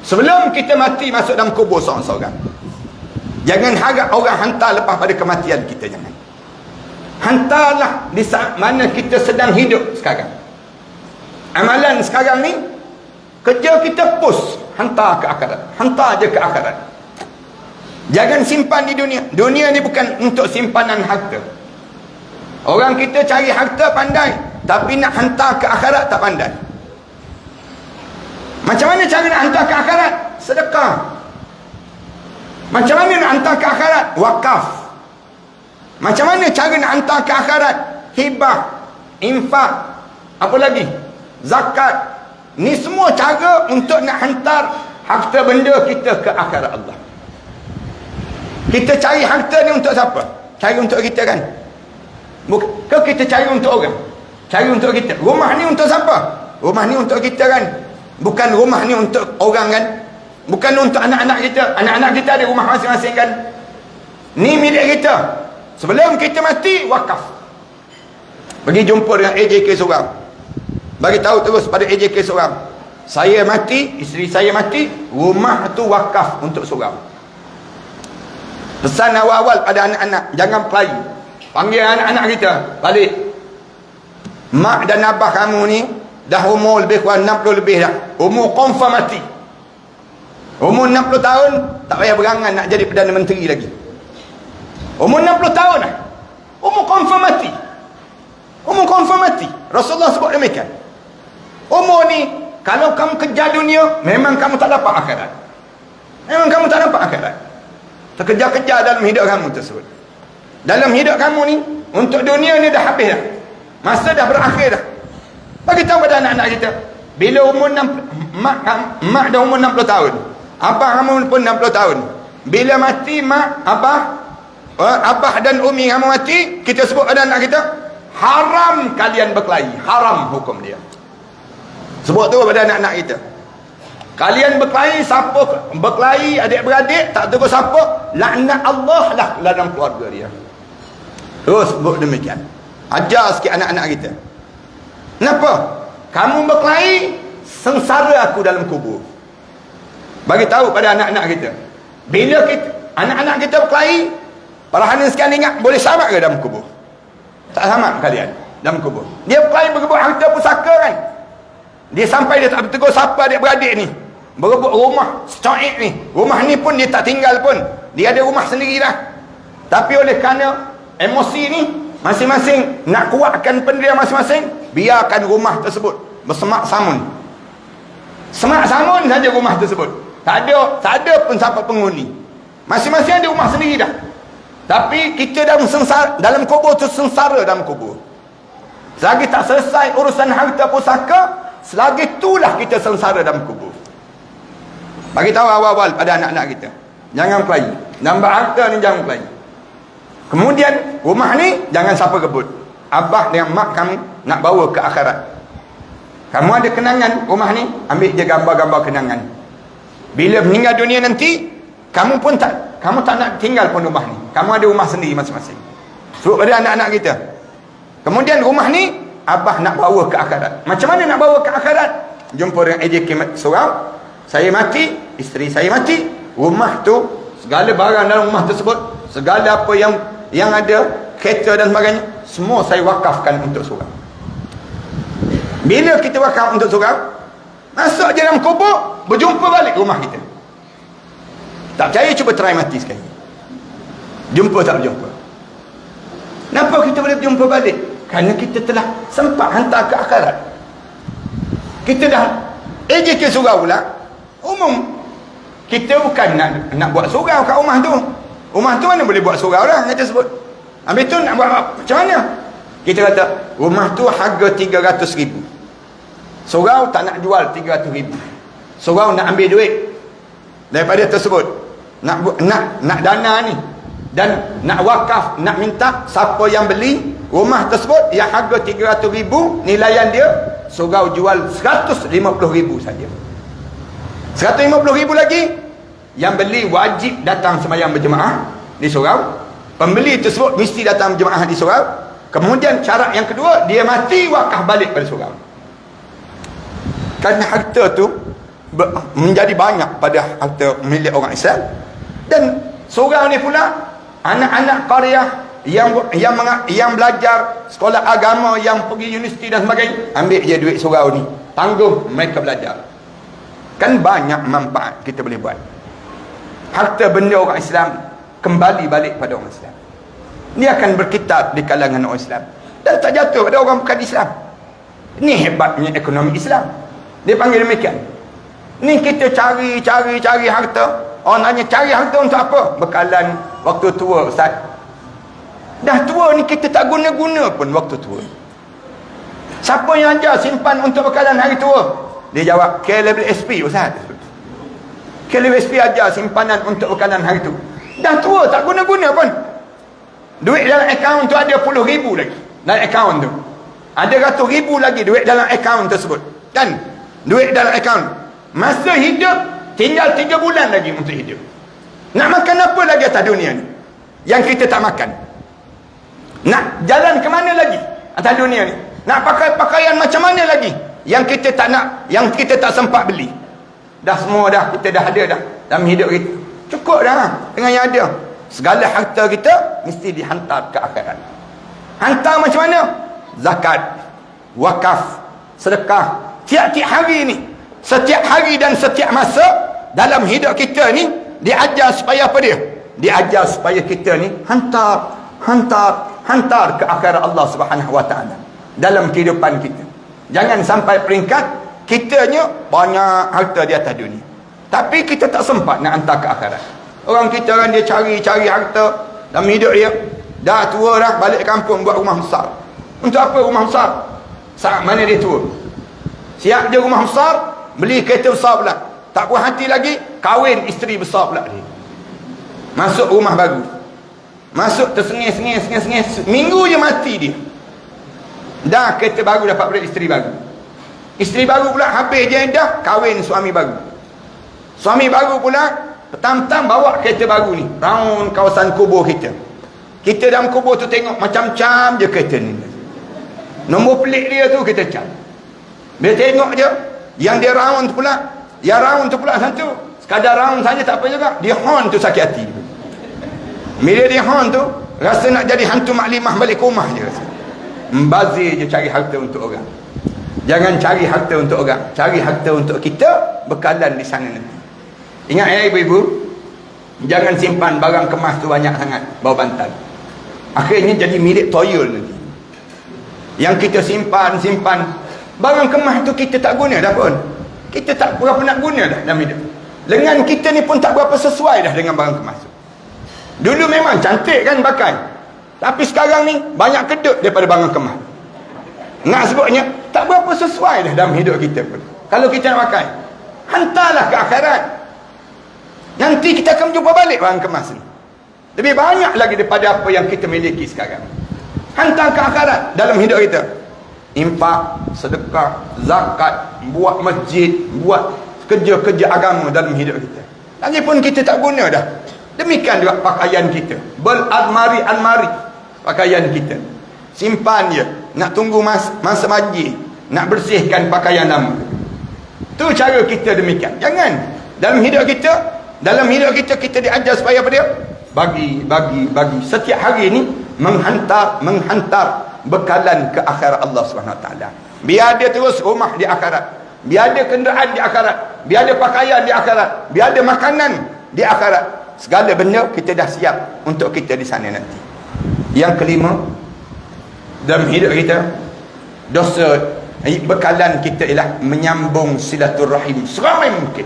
Sebelum kita mati masuk dalam kubur seorang-seorang. Jangan harap orang hantar lepas pada kematian kita, jangan. Hantarlah di saat mana kita sedang hidup sekarang. Amalan sekarang ni, kerja kita push, hantar ke akhirat. Hantar je ke akhirat. Jangan simpan di dunia. Dunia ni bukan untuk simpanan harta. Orang kita cari harta pandai, tapi nak hantar ke akhirat tak pandai. Macam mana cara nak hantar ke akhirat? Sedekah. Macam mana nak hantar ke akhirat? Wakaf. Macam mana cara nak hantar ke akhirat? Hibah, infak, apa lagi? Zakat. Ni semua cara untuk nak hantar harta benda kita ke akhirat Allah. Kita cari harta ni untuk siapa? Cari untuk kita kan? Ke kita cari untuk orang? Cari untuk kita. Rumah ni untuk siapa? Rumah ni untuk kita kan? Bukan rumah ni untuk orang kan? Bukan untuk anak-anak kita. Anak-anak kita ada rumah masing-masing kan? Ni milik kita. Sebelum kita mati, wakaf. Pergi jumpa dengan AJK seorang. Bagi tahu terus pada AJK seorang. Saya mati, isteri saya mati, rumah tu wakaf untuk seorang. Pesan awal-awal pada anak-anak, jangan pelai. Panggil anak-anak kita balik. Mak dan abah kamu ni dah umur lebih kurang 60 lebih dah. Umur confirm mati. Umur 60 tahun tak payah berangan nak jadi Perdana Menteri lagi. Umur 60 tahun dah. Umur confirm mati. Umur confirm mati. Rasulullah sebut demikian. Umur ni kalau kamu kejar dunia, memang kamu tak dapat akhirat. Memang kamu tak dapat akhirat. Terkejar-kejar dalam hidup kamu tersebut. Dalam hidup kamu ni, untuk dunia ni dah habis dah. Masa dah berakhir dah. Bagi tahu pada anak-anak kita, bila umur 60, mak dah umur 60 tahun, abah kamu pun 60 tahun. Bila mati mak, abah dan umi kamu mati, kita sebut pada anak kita, haram kalian berkelahi. Haram hukum dia. Sebut tu pada anak-anak kita. Kalian berkelahi, siapa berkelahi adik-beradik, tak tegur siapa, laknat Allah lah dalam keluarga dia. Terus sebut demikian. Ajar sikit anak-anak kita. Kenapa? Kamu berkelahi, sengsara aku dalam kubur. Bagi tahu pada anak-anak kita. Bila kita, anak-anak kita berkelahi, para hadirin sekalian ingat, boleh sama ke dalam kubur? Tak sama kalian dalam kubur. Dia berkelahi berebut harta pusaka kan? Dia sampai dia tak bertegur siapa adik-beradik ni. berebut rumah stoik ni. Rumah ni pun dia tak tinggal pun. Dia ada rumah sendiri dah. Tapi oleh kerana emosi ni, masing-masing nak kuatkan pendirian masing-masing, biarkan rumah tersebut bersemak samun. Semak samun saja rumah tersebut. Tak ada pun sampai penghuni. Masing-masing ada rumah sendiri dah. Tapi kita dalam kubur tu sengsara dalam kubur. Selagi tak selesai urusan harta pusaka, selagi itulah kita sengsara dalam kubur. Bagi tahu awal-awal pada anak-anak kita, jangan kelahi. Nambah harta ni jangan kelahi. Kemudian rumah ni jangan siapa rebut. Abah dengan mak kamu nak bawa ke akhirat. Kamu ada kenangan rumah ni, ambil je gambar-gambar kenangan. Bila meninggal dunia nanti, kamu tak nak tinggal pun rumah ni. Kamu ada rumah sendiri masing-masing. Suruh pada anak-anak kita. Kemudian rumah ni abah nak bawa ke akhirat. Macam mana nak bawa ke akhirat? Jumpa dengan AJK surau. Saya mati, isteri saya mati, rumah tu, segala barang dalam rumah tersebut, segala apa yang ada, kereta dan sebagainya, semua saya wakafkan untuk surau. Bila kita wakaf untuk surau, masuk je dalam kubur, berjumpa balik rumah kita. Tak percaya, cuba try mati sekali. Jumpa tak berjumpa? Kenapa kita boleh berjumpa balik? Kerana kita telah sempat hantar ke akhirat. Kita dah AJK surau pula umum. Kita bukan nak buat surau kat rumah tu. Rumah tu mana boleh buat surau dah, kata sebut. Habis tu nak buat macam mana? Kita kata rumah tu harga 300,000. Surau tak nak jual 300,000. Surau nak ambil duit daripada tersebut. Nak dana ni, dan nak wakaf, nak minta siapa yang beli rumah tersebut yang harga 300,000, nilaian dia surau jual 150,000 saja. 150,000 lagi, yang beli wajib datang sembahyang berjemaah di surau. Pembeli tersebut mesti datang berjemaah di surau. Kemudian syarat yang kedua, dia mati wakaf balik pada surau. Kerana harta tu menjadi banyak pada harta milik orang Islam. Dan surau ni pula anak-anak qaryah yang belajar sekolah agama, yang pergi universiti dan sebagainya, ambil je duit surau ni, tanggung mereka belajar. Kan banyak manfaat kita boleh buat. Harta benda orang Islam kembali balik pada orang Islam. Dia akan berkitab di kalangan orang Islam dan tak jatuh pada orang bukan Islam. Ini hebatnya ekonomi Islam. Dia panggil demikian. Ni kita cari harta. Orang tanya, cari harta untuk apa? Bekalan waktu tua, Ustaz. Dah tua ni kita tak guna-guna pun waktu tua. Siapa yang ajar simpan untuk bekalan hari tua? Dia jawab, KLSP, Ustaz. KLSP ajar simpanan untuk bekalan hari tu. Dah tua, tak guna-guna pun. Duit dalam akaun tu ada puluh ribu lagi. Dalam akaun tu ada ratus ribu lagi duit dalam akaun tersebut. Kan? Duit dalam akaun. Masa hidup tinggal 3 bulan lagi untuk hidup. Nak makan apa lagi atas dunia ni yang kita tak makan? Nak jalan ke mana lagi atas dunia ni? Nak pakai pakaian macam mana lagi yang kita tak nak, yang kita tak sempat beli? Dah semua dah, kita dah ada dah dalam hidup kita. Cukup dah dengan yang ada. Segala harta kita mesti dihantar ke akhirat. Hantar macam mana? Zakat, wakaf, sedekah. Tiap-tiap hari ni, setiap hari dan setiap masa dalam hidup kita ni, diajar supaya apa dia? Diajar supaya kita ni hantar ke akhirat Allah Subhanahu Wa Taala dalam kehidupan kita. Jangan sampai peringkat kitanya banyak harta di atas dunia, tapi kita tak sempat nak hantar ke akhirat. Orang kita kan dia cari harta dalam hidup dia. Dah tua dah, balik kampung buat rumah besar. Untuk apa rumah besar? Saat mana dia tua? Siap je rumah besar, beli kereta besar pula. Tak puas hati lagi, kahwin isteri besar pula dia. Masuk rumah baru. Masuk tersengih-sengih, minggu je mati dia. Dah kereta baru dapat pula isteri baru. Isteri baru pula habis je dah, kahwin suami baru. Suami baru pula petang-petang bawa kereta baru ni round kawasan kubur kita. Kita dalam kubur tu tengok macam-macam je kereta ni. Nombor pelik dia tu kita cari. Bila tengok je yang dia round tu pula, yang round tu pula satu, sekadar round saja tak apa juga, dia horn tu sakit hati. Bila dia horn tu rasa nak jadi hantu maklimah balik rumah je rasa. Membazir je cari harta untuk orang. Jangan cari harta untuk orang, cari harta untuk kita, bekalan di sana nanti. Ingat ya ibu-ibu, jangan simpan barang kemas tu banyak sangat bawah bantal. Akhirnya jadi milik toyol nanti. Yang kita simpan barang kemas tu kita tak guna dah pun. Kita tak berapa nak guna dah dalam hidup. Lengan kita ni pun tak berapa sesuai dah dengan barang kemas tu. Dulu memang cantik kan pakai, tapi sekarang ni banyak kedut daripada barang kemas. Nak sebutnya tak berapa sesuai dah dalam hidup kita pun. Kalau kita nak pakai, hantarlah ke akhirat. Nanti kita akan jumpa balik barang kemas ni. Lebih banyak lagi daripada apa yang kita miliki sekarang. Hantar ke akhirat dalam hidup kita. Infak, sedekah, zakat, buat masjid, buat kerja-kerja agama dalam hidup kita. Lagipun kita tak guna dah. Demikian juga pakaian kita. Beralmari-almari pakaian kita. Simpan je. Nak tunggu masa majlis, nak bersihkan pakaian lama. Tu cara kita demikian. Jangan. Dalam hidup kita kita diajar supaya apa dia? Bagi. Setiap hari ni menghantar bekalan ke akhirat Allah SWT. Biar dia terus rumah di akhirat, biar ada kenderaan di akhirat, biar ada pakaian di akhirat, biar ada makanan di akhirat. Segala benda kita dah siap untuk kita di sana nanti. Yang kelima, dalam hidup kita, dosa bekalan kita ialah menyambung silaturahim seramai mungkin.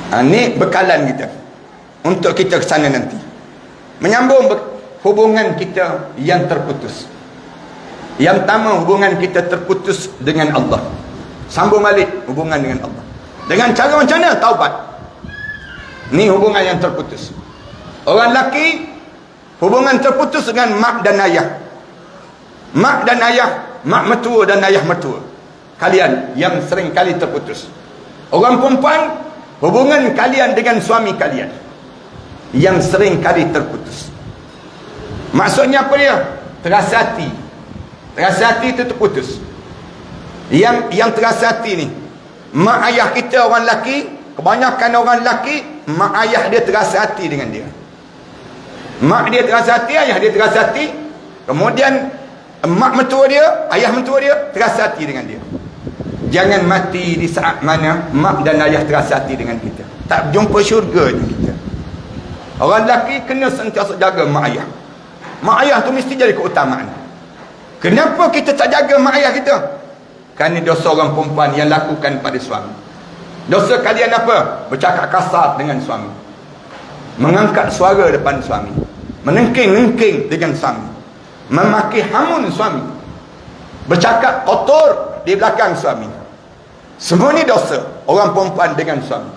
Ini bekalan kita untuk kita ke sana nanti. Menyambung hubungan kita yang terputus. Yang pertama, hubungan kita terputus dengan Allah. Sambung balik hubungan dengan Allah. Dengan cara macam mana? Taubat. Ni hubungan yang terputus. Orang lelaki, hubungan terputus dengan mak dan ayah. Mak dan ayah, mak mertua dan ayah mertua. Kalian yang sering kali terputus. Orang perempuan, hubungan kalian dengan suami kalian yang sering kali terputus. Maksudnya apa dia? Terasa hati. Terasa hati itu terputus. Yang terasa hati ni, mak ayah kita orang lelaki, kebanyakan orang lelaki, mak ayah dia terasa hati dengan dia. Mak dia terasa hati, ayah dia terasa hati. Kemudian mak mentua dia, ayah mentua dia terasa hati dengan dia. Jangan mati di saat mana mak dan ayah terasa hati dengan kita. Tak jumpa syurga kita. Orang lelaki kena sentiasa jaga mak ayah. Mak ayah tu mesti jadi keutamaan. Kenapa kita tak jaga mak ayah kita? Kerana dosa orang perempuan yang lakukan pada suami. Dosa kalian apa? Bercakap kasar dengan suami, mengangkat suara depan suami, menengking-nengking dengan suami, memaki hamun suami, bercakap kotor di belakang suami. Semua ni dosa orang perempuan dengan suami.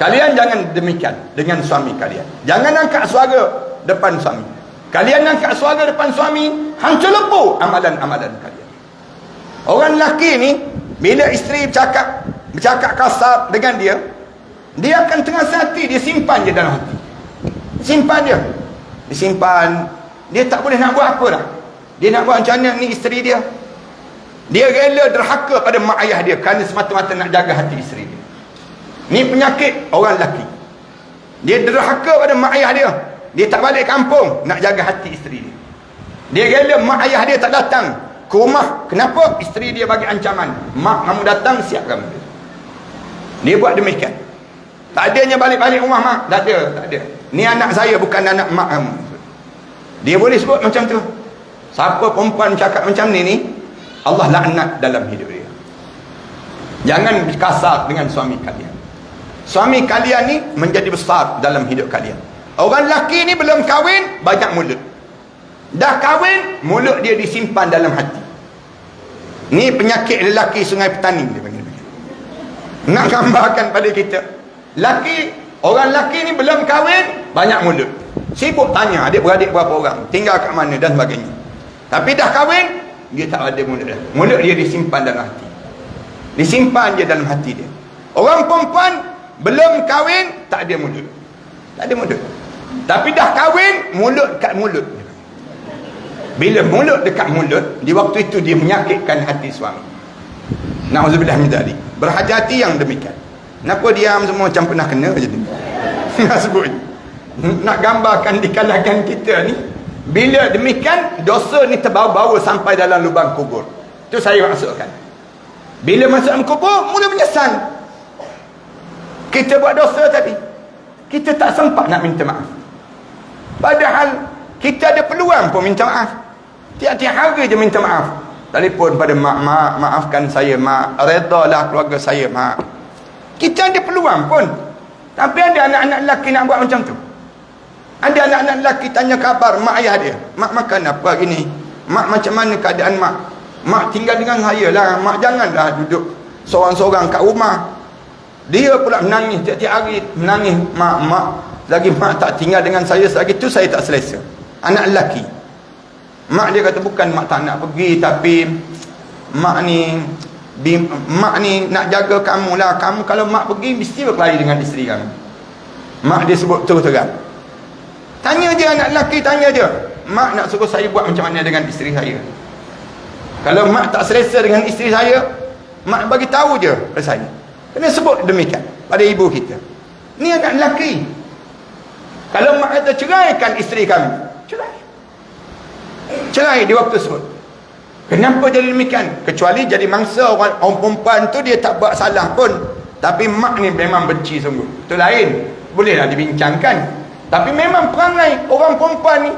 Kalian jangan demikian dengan suami kalian. Jangan angkat suara depan suami. Kalian angkat suara depan suami, hancur lebur amalan-amalan kalian. Orang lelaki ni, bila isteri bercakap kasar dengan dia, dia akan terasa hati, dia simpan je dalam hati. Simpan dia. Disimpan. Dia tak boleh nak buat apa dah. Dia nak buat macam mana ni isteri dia. Dia rela derhaka pada mak ayah dia kerana semata-mata nak jaga hati isteri dia. Ni penyakit orang lelaki. Dia derhaka pada mak ayah dia. Dia tak balik kampung nak jaga hati isteri dia. Dia rela mak ayah dia tak datang ke rumah. Kenapa? Isteri dia bagi ancaman. Mak kamu datang, siap kamu. Dia buat demikian. Tak adanya balik-balik rumah mak. Tak ada. Ni anak saya, bukan anak mak kamu. Dia boleh sebut macam tu. Siapa perempuan cakap macam ni, Allah laknat dalam hidup dia. Jangan kasar dengan suami kalian. Suami kalian ni menjadi besar dalam hidup kalian. Orang lelaki ni belum kahwin, banyak mulut. Dah kahwin, mulut dia disimpan dalam hati. Ni penyakit lelaki Sungai Petani dia panggil. Nak gambarkan pada kita, orang lelaki ni belum kahwin, banyak mulut. Sibuk tanya adik-beradik berapa orang, tinggal kat mana dan sebagainya. Tapi dah kahwin, dia tak ada mulut dah. Mulut dia disimpan dalam hati. Disimpan je dalam hati dia. Orang perempuan belum kahwin, tak ada mulut. Tak ada mulut. Tapi dah kahwin, mulut kat mulut. Bila mulut dekat mulut, di waktu itu dia menyakitkan hati suami. Na'udzubillah min dzalik. Berhati-hati yang demikian. Kenapa diam semua macam pernah kena je ni? Nak sebut. Nak gambarkan di kalangan kita ni, bila demikian, dosa ni terbawa-bawa sampai dalam lubang kubur. Itu saya maksudkan. Bila masuk dalam kubur, mula menyesal. Kita buat dosa tadi, kita tak sempat nak minta maaf. Padahal kita ada peluang pun minta maaf. Tiap-tiap hari je minta maaf. Telefon pada mak, maafkan saya mak, redalah keluarga saya mak. Kita ada peluang pun. Tapi ada anak-anak lelaki nak buat macam tu. Ada anak-anak lelaki tanya khabar mak ayah dia. Mak makan apa gini? Mak macam mana keadaan mak? Mak tinggal dengan saya lah. Mak janganlah duduk seorang-seorang kat rumah. Dia pula menangis tiap-tiap hari. Menangis, mak lagi mak tak tinggal dengan saya selagi tu saya tak selesa. Anak lelaki. Mak dia kata bukan mak tak nak pergi, tapi mak ni nak jaga kamu lah. Kamu kalau mak pergi mesti berkelahi dengan isteri kamu. Mak dia sebut terus terang. Tanya je anak lelaki, tanya je. Mak nak suruh saya buat macam mana dengan isteri saya? Kalau mak tak selesa dengan isteri saya, mak bagi tahu je pada saya. Kena sebut demikian pada ibu kita. Ni anak lelaki. Kalau mak kata ceraikan isteri kami, cerai di waktu tersebut. Kenapa jadi demikian? Kecuali jadi mangsa orang perempuan tu dia tak buat salah pun, tapi mak ni memang benci sungguh. Itu lain, bolehlah dibincangkan. Tapi memang perangai orang perempuan ni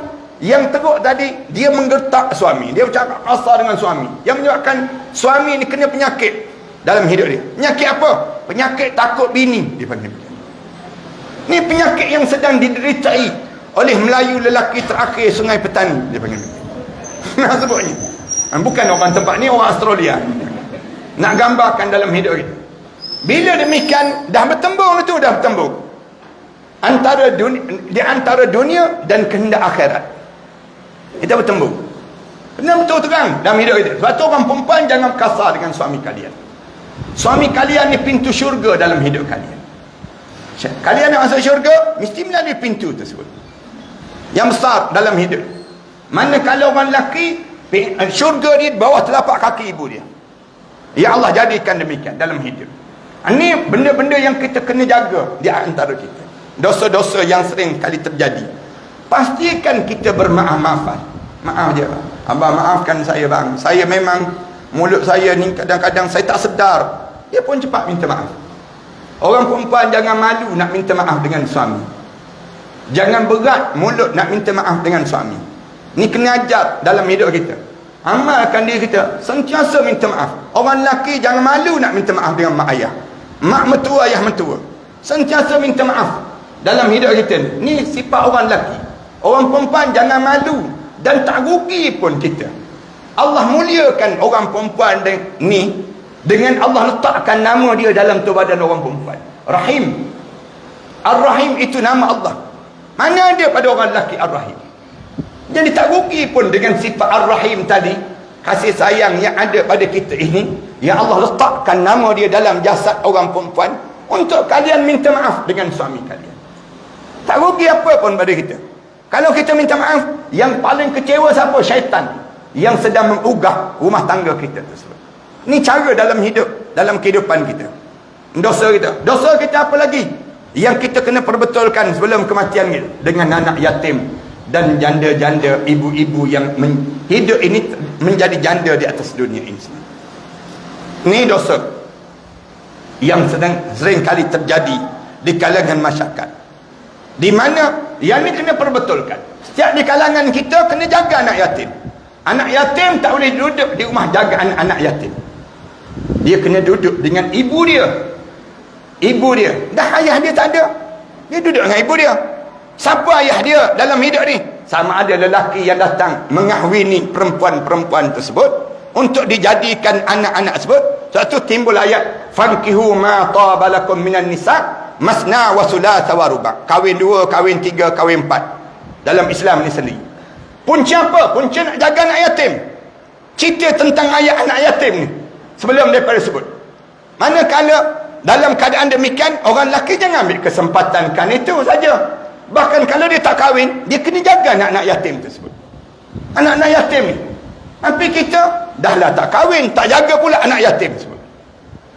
yang teruk tadi, dia menggertak suami, dia bercakap kasar dengan suami, yang menyebabkan suami ni kena penyakit dalam hidup dia. Penyakit apa? Penyakit takut bini, dia panggil. Ni penyakit yang sedang dideritai oleh Melayu lelaki terakhir Sungai Petani, dia panggil. Nak sebutnya. Bukan orang tempat ni, orang Australia. Nak gambarkan dalam hidup kita. Bila demikian, dah bertembung itu, dah bertembung. Di antara dunia dan kehendak akhirat. Kita bertembung. Kena betul terang dalam hidup kita. Sebab tu orang perempuan jangan kasar dengan suami kalian. Suami kalian ni pintu syurga dalam hidup kalian. Kalian nak masuk syurga, mesti melalui pintu tersebut. Yang besar dalam hidup. Manakala orang lelaki, syurga dia bawah telapak kaki ibu dia. Ya Allah jadikan demikian dalam hidup. Ini benda-benda yang kita kena jaga di antara kita. Dosa-dosa yang sering kali terjadi. Pastikan kita bermaaf-maafan. Maaf je bang. Abang maafkan saya bang. Saya memang mulut saya ni kadang-kadang saya tak sedar. Dia pun cepat minta maaf. Orang perempuan jangan malu nak minta maaf dengan suami. Jangan berat mulut nak minta maaf dengan suami. Ni kena ajar dalam hidup kita. Amalkan diri kita, sentiasa minta maaf. Orang lelaki jangan malu nak minta maaf dengan mak ayah. Mak mertua, ayah mertua. Sentiasa minta maaf dalam hidup kita. Ni sifat orang lelaki. Orang perempuan jangan malu. Dan tak rugi pun kita. Allah muliakan orang perempuan ni dengan Allah letakkan nama dia dalam tu badan orang perempuan. Rahim. Ar-Rahim itu nama Allah. Mana ada pada orang lelaki Ar-Rahim? Jadi tak rugi pun dengan sifat Ar-Rahim tadi. Kasih sayang yang ada pada kita ini, yang Allah letakkan nama dia dalam jasad orang perempuan, untuk kalian minta maaf dengan suami kalian. Tak rugi apa pun pada kita. Kalau kita minta maaf, yang paling kecewa siapa? Syaitan yang sedang mengugah rumah tangga kita tersebut. Ini cara dalam hidup, dalam kehidupan kita. Dosa kita. Dosa kita apa lagi? Yang kita kena perbetulkan sebelum kematian kita. Dengan anak yatim dan janda-janda, ibu-ibu yang hidup ini menjadi janda di atas dunia ini. Ini dosa yang sering kali terjadi di kalangan masyarakat. Di mana yang ini kena perbetulkan. Setiap di kalangan kita kena jaga anak yatim. Anak yatim tak boleh duduk di rumah jaga anak yatim. Dia kena duduk dengan ibu dia. Ibu dia. Dah ayah dia tak ada, dia duduk dengan ibu dia. Siapa ayah dia dalam hidup ni? Sama ada lelaki yang datang mengahwini perempuan-perempuan tersebut untuk dijadikan anak-anak tersebut. Sebab tu timbul ayat fankihu ma taba lakum minan nisa masna wa thulatha wa ruba'. Kahwin 2, kahwin 3, kahwin 4 dalam Islam ni sendiri. Punca apa? Punca nak jaga anak yatim. Cerita tentang ayat anak yatim ni sebelum daripada sebut. Manakala dalam keadaan demikian, orang lelaki jangan ambil kesempatan kan itu saja. Bahkan kalau dia tak kahwin, dia kena jaga anak-anak yatim tersebut. Anak-anak yatim ni. Tapi kita dah lah tak kahwin, tak jaga pula anak yatim tersebut.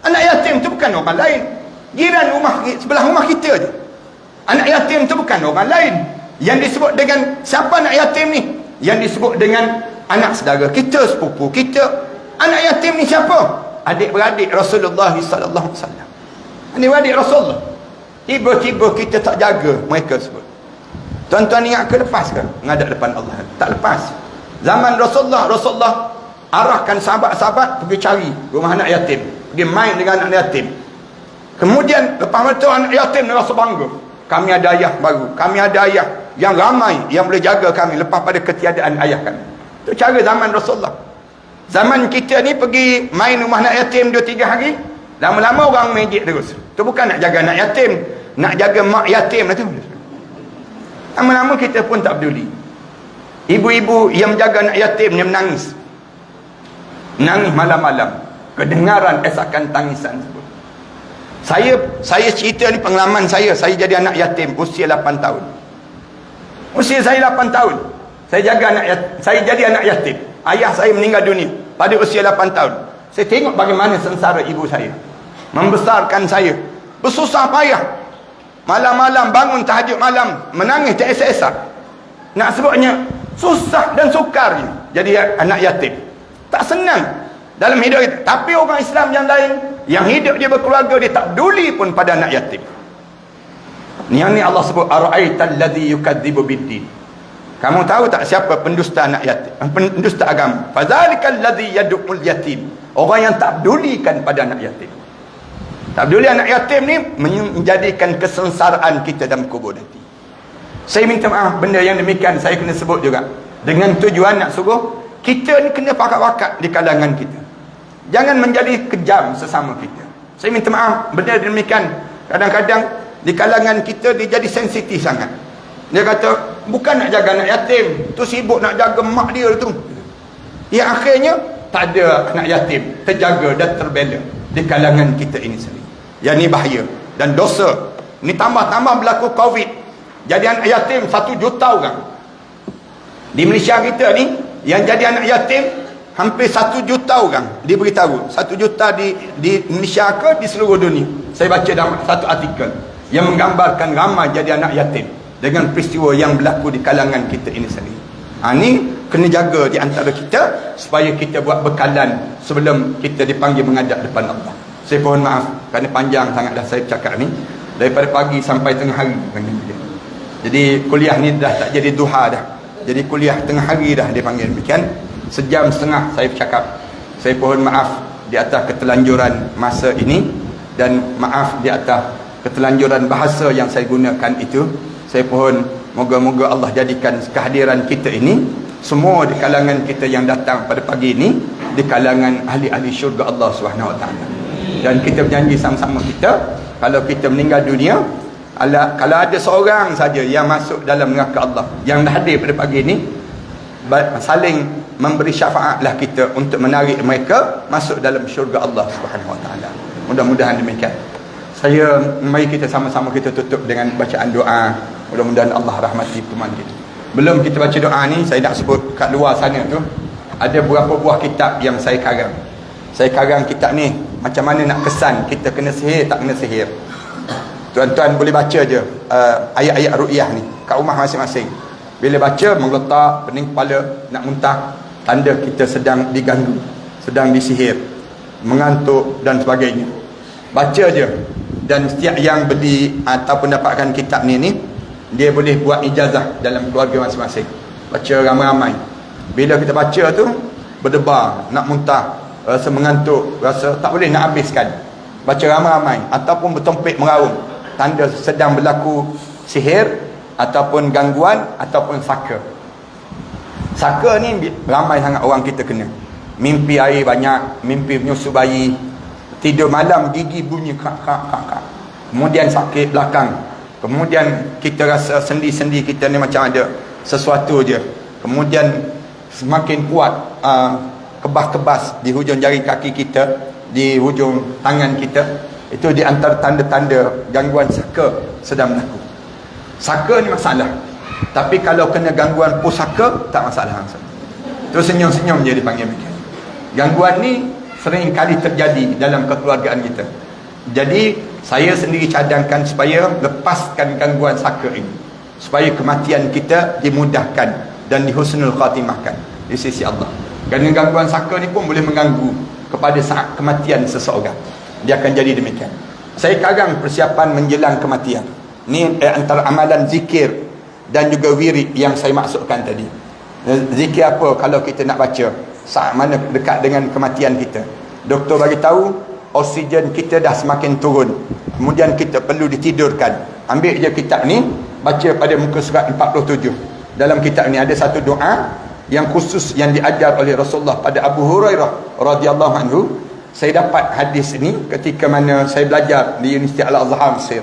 Anak yatim tu bukan orang lain. Jiran rumah, sebelah rumah kita je. Anak yatim tu bukan orang lain. Yang disebut dengan siapa anak yatim ni? Yang disebut dengan anak saudara kita, sepupu kita, Anak yatim ni siapa? Adik-beradik Rasulullah sallallahu alaihi wasallam. Adik-beradik Rasulullah. Tiba-tiba kita tak jaga mereka sebut. Tuan-tuan ingat ke lepas ke? Menghadap depan Allah. Tak lepas. Zaman Rasulullah arahkan sahabat-sahabat pergi cari rumah anak yatim. Pergi main dengan anak yatim. Kemudian lepas itu anak yatim dia rasa bangga. Kami ada ayah baru. Kami ada ayah yang ramai yang boleh jaga kami lepas pada ketiadaan ayah kami. Itu cara zaman Rasulullah. Zaman kita ni pergi main rumah anak yatim 2-3 hari. Lama-lama orang mejek terus. Itu bukan nak jaga anak yatim. Nak jaga mak yatim lah tu. Lama-lama kita pun tak peduli. Ibu-ibu yang menjaga anak yatim dia menangis. Menangis malam-malam. Kedengaran esakan tangisan tersebut. Saya cerita ni pengalaman saya. Saya jadi anak yatim usia 8 tahun. Usia saya 8 tahun. Saya jadi anak yatim. Ayah saya meninggal dunia pada usia 8 tahun. Saya tengok bagaimana sengsara ibu saya. Membesarkan saya. Bersusah payah. Malam-malam bangun tahajud malam. Menangis tak esak-esak. Nak sebutnya susah dan sukarnya jadi anak yatim. Tak senang dalam hidup kita. Tapi orang Islam yang lain, yang hidup dia berkeluarga, dia tak peduli pun pada anak yatim. Yang ni Allah sebut ara'aital ladzi yukadzibu biddin. Kamu tahu tak siapa pendusta anak yatim, pendusta agama? Fadzalikal ladzi yad'ul yatim. Orang yang tak pedulikan pada anak yatim. Tak peduli anak yatim ni menjadikan kesengsaraan kita dalam kubur nanti. Saya minta maaf benda yang demikian saya kena sebut juga. Dengan tujuan nak suruh kita ni kena pakat-pakat di kalangan kita. Jangan menjadi kejam sesama kita. Saya minta maaf benda demikian. Kadang-kadang di kalangan kita dia jadi sensitif sangat. Dia kata bukan nak jaga anak yatim, tu sibuk nak jaga mak dia tu. Yang akhirnya tak ada anak yatim terjaga dan terbela di kalangan kita ini sendiri. Yang ni bahaya dan dosa. Ni tambah-tambah berlaku Covid. Jadi anak yatim 1 juta orang. Di Malaysia kita ni yang jadi anak yatim hampir 1 juta orang diberitahu. 1 juta di Malaysia ke di seluruh dunia. Saya baca dalam satu artikel yang menggambarkan ramai jadi anak yatim dengan peristiwa yang berlaku di kalangan kita ini sendiri. Ini kena jaga di antara kita supaya kita buat bekalan sebelum kita dipanggil menghadap depan Allah. Saya mohon maaf kerana panjang sangat dah saya cakap ni. Daripada pagi sampai tengah hari. Jadi kuliah ni dah tak jadi duha dah. Jadi kuliah tengah hari dah dipanggil demikian. 1.5 jam saya bercakap. Saya mohon maaf di atas ketelanjuran masa ini. Dan maaf di atas ketelanjuran bahasa yang saya gunakan itu. Saya pohon moga-moga Allah jadikan kehadiran kita ini semua di kalangan kita yang datang pada pagi ini di kalangan ahli-ahli syurga Allah Subhanahu Wa Taala. Dan kita berjanji sama-sama kita kalau kita meninggal dunia, kalau ada seorang saja yang masuk dalam neraka Allah yang dah hadir pada pagi ini, saling memberi syafaatlah kita untuk menarik mereka masuk dalam syurga Allah Subhanahu Wa Taala. Mudah-mudahan demikian. Mari kita sama-sama kita tutup dengan bacaan doa. Mudah-mudahan Allah rahmati teman kita. Belum kita baca doa ni, saya nak sebut kat luar sana tu ada beberapa buah kitab yang saya karang. Saya karang kitab ni macam mana nak kesan kita kena sihir tak kena sihir. Tuan-tuan boleh baca je ayat-ayat ruqyah ni kat rumah masing-masing. Bila baca menggeletak, pening kepala, nak muntah, tanda kita sedang diganggu, sedang disihir, mengantuk dan sebagainya. Baca je. Dan setiap yang beli ataupun dapatkan kitab ni dia boleh buat ijazah dalam keluarga masing-masing. Baca ramai-ramai. Bila kita baca tu berdebar, nak muntah, rasa mengantuk, rasa tak boleh nak habiskan. Baca ramai-ramai ataupun bertompek meraung, tanda sedang berlaku sihir ataupun gangguan ataupun saka. Saka ni ramai sangat orang kita kena. Mimpi air banyak, mimpi menyusu bayi, tidur malam gigi bunyi kak. Kemudian sakit belakang. Kemudian kita rasa sendi-sendi kita ni macam ada sesuatu je. Kemudian semakin kuat kebas-kebas di hujung jari kaki kita, di hujung tangan kita. Itu di antara tanda-tanda gangguan saka sedang berlaku. Saka ni masalah. Tapi kalau kena gangguan pusaka tak masalah. Itu senyum-senyum je dipanggil begitu. Gangguan ni sering kali terjadi dalam kekeluargaan kita. Jadi saya sendiri cadangkan supaya lepaskan gangguan saka ini, supaya kematian kita dimudahkan dan dihusnul khatimahkan di sisi Allah. Kerana gangguan saka ni pun boleh mengganggu kepada saat kematian seseorang. Dia akan jadi demikian. Saya karang persiapan menjelang kematian. Ni antara amalan zikir dan juga wirid yang saya maksudkan tadi. Zikir apa kalau kita nak baca saat mana dekat dengan kematian kita? Doktor bagi tahu oksigen kita dah semakin turun. Kemudian kita perlu ditidurkan. Ambil je kitab ni, baca pada muka surat 47. Dalam kitab ni ada satu doa yang khusus yang diajar oleh Rasulullah pada Abu Hurairah radhiyallahu anhu. Saya dapat hadis ini ketika mana saya belajar di Universiti Al-Azhar Mesir.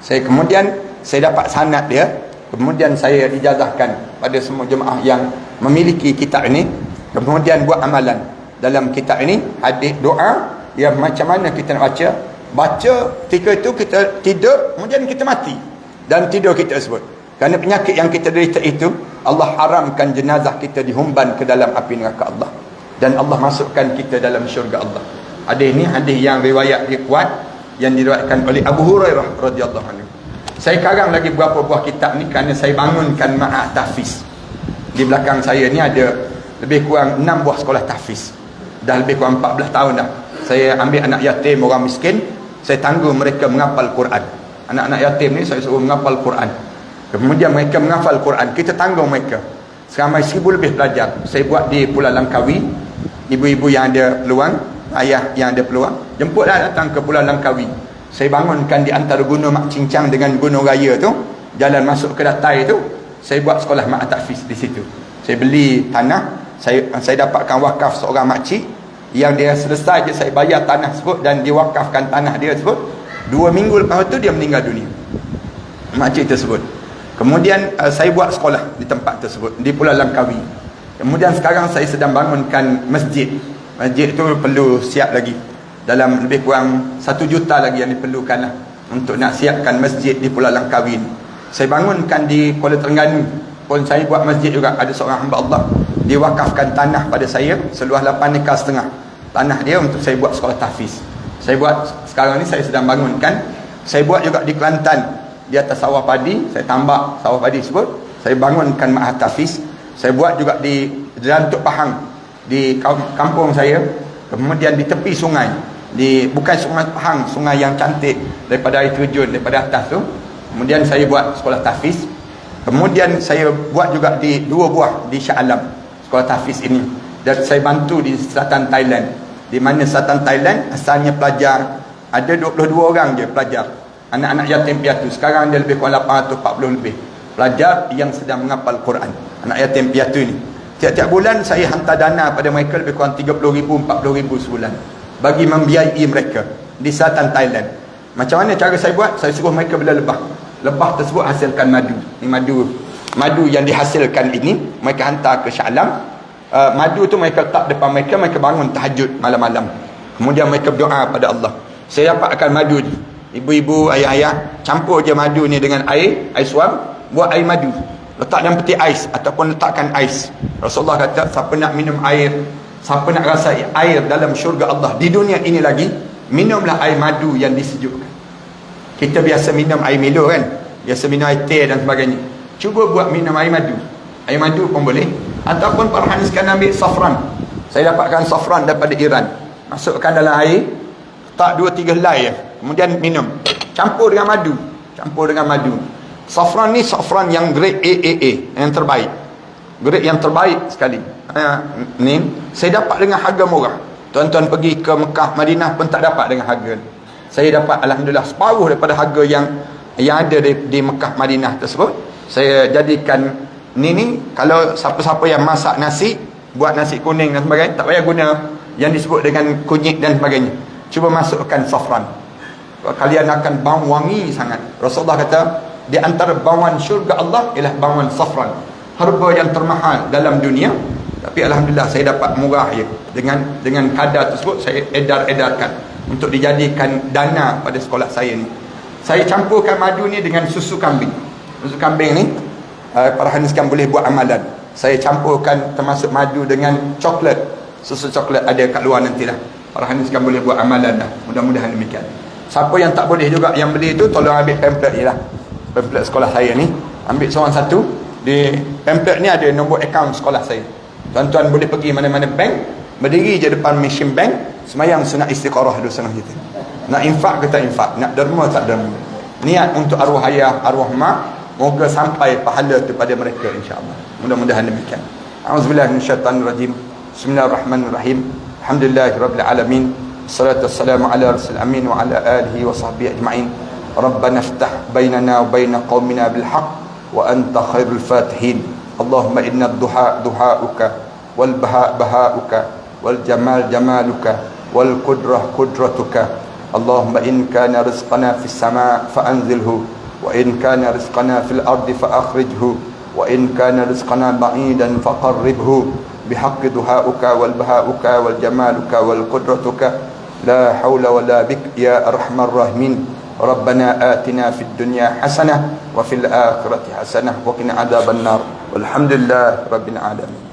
Kemudian saya dapat sanad dia. Kemudian saya ijazahkan pada semua jemaah yang memiliki kitab ini. Kemudian buat amalan dalam kitab ini. Hadis doa yang macam mana kita nak baca. Baca ketika itu kita tidur, kemudian kita mati dan tidur kita tersebut. Kerana penyakit yang kita derita itu, Allah haramkan jenazah kita dihumban ke dalam api neraka Allah. Dan Allah masukkan kita dalam syurga Allah. Hadis ni hadis yang riwayat dia kuat, yang diriwayatkan oleh Abu Hurairah radhiyallahu anhu. Saya karang lagi beberapa buah kitab ni kerana saya bangunkan ma'at tahfiz. Di belakang saya ni ada lebih kurang 6 buah sekolah tahfiz. Dah lebih kurang 14 tahun dah. Saya ambil anak yatim, orang miskin, saya tangguh mereka menghafal Quran. Anak-anak yatim ni saya suruh menghafal Quran. Kemudian mereka menghafal Quran, kita tangguh mereka. Seramai 1000 lebih pelajar. Saya buat di Pulau Langkawi. Ibu-ibu yang ada peluang, ayah yang ada peluang, jemputlah datang ke Pulau Langkawi. Saya bangunkan di antara Gunung Mak Cincang dengan Gunung Raya tu, jalan masuk ke Datai tu, saya buat sekolah Mak Tahfiz di situ. Saya beli tanah, saya dapatkan wakaf seorang makcik yang dia selesai je saya bayar tanah tersebut dan diwakafkan tanah dia tersebut. 2 minggu lepas tu dia meninggal dunia, makcik tersebut. Kemudian saya buat sekolah di tempat tersebut di Pulau Langkawi. Kemudian sekarang saya sedang bangunkan masjid. Masjid itu perlu siap lagi. Dalam lebih kurang 1 juta lagi yang diperlukan lah untuk nak siapkan masjid di Pulau Langkawi. Saya bangunkan di Kuala Terengganu pun saya buat masjid juga. Ada seorang hamba Allah, dia wakafkan tanah pada saya seluas 8 ekar setengah. Tanah dia untuk saya buat sekolah tahfiz. Saya buat sekarang ni, saya sedang bangunkan. Saya buat juga di Kelantan, di atas sawah padi. Saya tambak sawah padi tersebut, saya bangunkan ma'had tahfiz. Saya buat juga di Jalan Tok Pahang di kampung saya. Kemudian di tepi sungai, bukan sungai Pahang, sungai yang cantik daripada air terjun daripada atas tu. Kemudian saya buat sekolah tahfiz. Kemudian saya buat juga di 2 buah di Shah Alam sekolah tahfiz ini. Dan saya bantu di selatan Thailand, di mana selatan Thailand asalnya pelajar ada 22 orang je pelajar, anak-anak yatim piatu. Sekarang dia lebih kurang 840 lebih pelajar yang sedang menghafal Quran, anak yatim piatu ni. Tiap-tiap bulan saya hantar dana pada mereka lebih kurang 30,000, 40,000 sebulan bagi membiayai mereka di selatan Thailand. Macam mana cara saya buat? Saya suruh mereka bela lebah. Lebah tersebut hasilkan madu. Ini madu yang dihasilkan ini mereka hantar ke Shah Alam. Madu tu mereka letak depan mereka, mereka bangun tahajud malam-malam. Kemudian mereka berdoa pada Allah. Saya dapatkan madu ni. Ibu-ibu, ayah-ayah, campur je madu ni dengan air suam, buat air madu. Letak dalam peti ais ataupun letakkan ais. Rasulullah kata, siapa nak minum air, siapa nak rasa air dalam syurga Allah di dunia ini lagi, minumlah air madu yang disejukkan. Kita biasa minum air Milo kan, biasa minum air teh dan sebagainya. Cuba buat minum air madu. Air madu pun boleh. Ataupun para hadis kan ambil safran. Saya dapatkan safran daripada Iran, masukkan dalam air, letak 2-3 helai, kemudian minum. Campur dengan madu. Safran ni safran yang grade AAA, yang terbaik. Grade yang terbaik sekali. Ni saya dapat dengan harga murah. Tuan-tuan pergi ke Mekah, Madinah pun tak dapat dengan harga ni. Saya dapat alhamdulillah separuh daripada harga yang ada di Mekah, Madinah tersebut. Saya jadikan ni kalau siapa-siapa yang masak nasi, buat nasi kuning dan sebagainya, tak payah guna yang disebut dengan kunyit dan sebagainya. Cuba masukkan safran. Kalian akan bau wangi sangat. Rasulullah kata, di antara bauan syurga Allah ialah bauan safran. Harga yang termahal dalam dunia, tapi alhamdulillah saya dapat murah ya. Dengan kadar tersebut saya edarkan untuk dijadikan dana pada sekolah saya ni. Saya campurkan madu ni dengan susu kambing. Susu kambing ni para hadiskan boleh buat amalan. Saya campurkan termasuk madu dengan coklat. Susu coklat ada kat luar nantilah. Para hadiskan boleh buat amalan dah. Mudah-mudahan demikian. Siapa yang tak boleh juga yang beli tu, tolong ambil pamphlet je lah. Pamphlet sekolah saya ni, ambil seorang satu. Di pamphlet ni ada nombor akaun sekolah saya. Tuan-tuan boleh pergi mana-mana bank, berdiri je depan mesin bank, semayang sunat istiqarah dulu setengah kita. Nak infak ke tak infak, nak derma tak derma. Niat untuk arwah ayah, arwah mak, moga sampai pahala tu pada mereka insya-Allah. Mudah-mudahan demikian. A'udzubillahi minasyaitanirrajim. Bismillahirrahmanirrahim. Alhamdulillahirabbil alamin. Wassalatu wassalamu ala rasul amin wa ala alihi wa sahbihi ajma'in. Rabbana iftah bainana wa bain qaumina bil haqq wa anta khairul fatihin. Allahumma inna ad-duha duha'uka wal baha baha'uka wal jamal jamaluka wal qudrah qudratuka. Allahumma in kana rizqana fis sama' fa anzilhu wa in kana rizqana fil ardi fa akhrijhu wa in kana rizqana ba'idan fa qarribhu bihaqqi duha'uka wal baha'uka wal jamaluka wal qudratuka la hawla wa la bik ya arhamar rahimin. Rabbana atina fid dunya hasanah wa fil akhirati hasanah wa qina adzaban nar. Walhamdulillah rabbil alamin.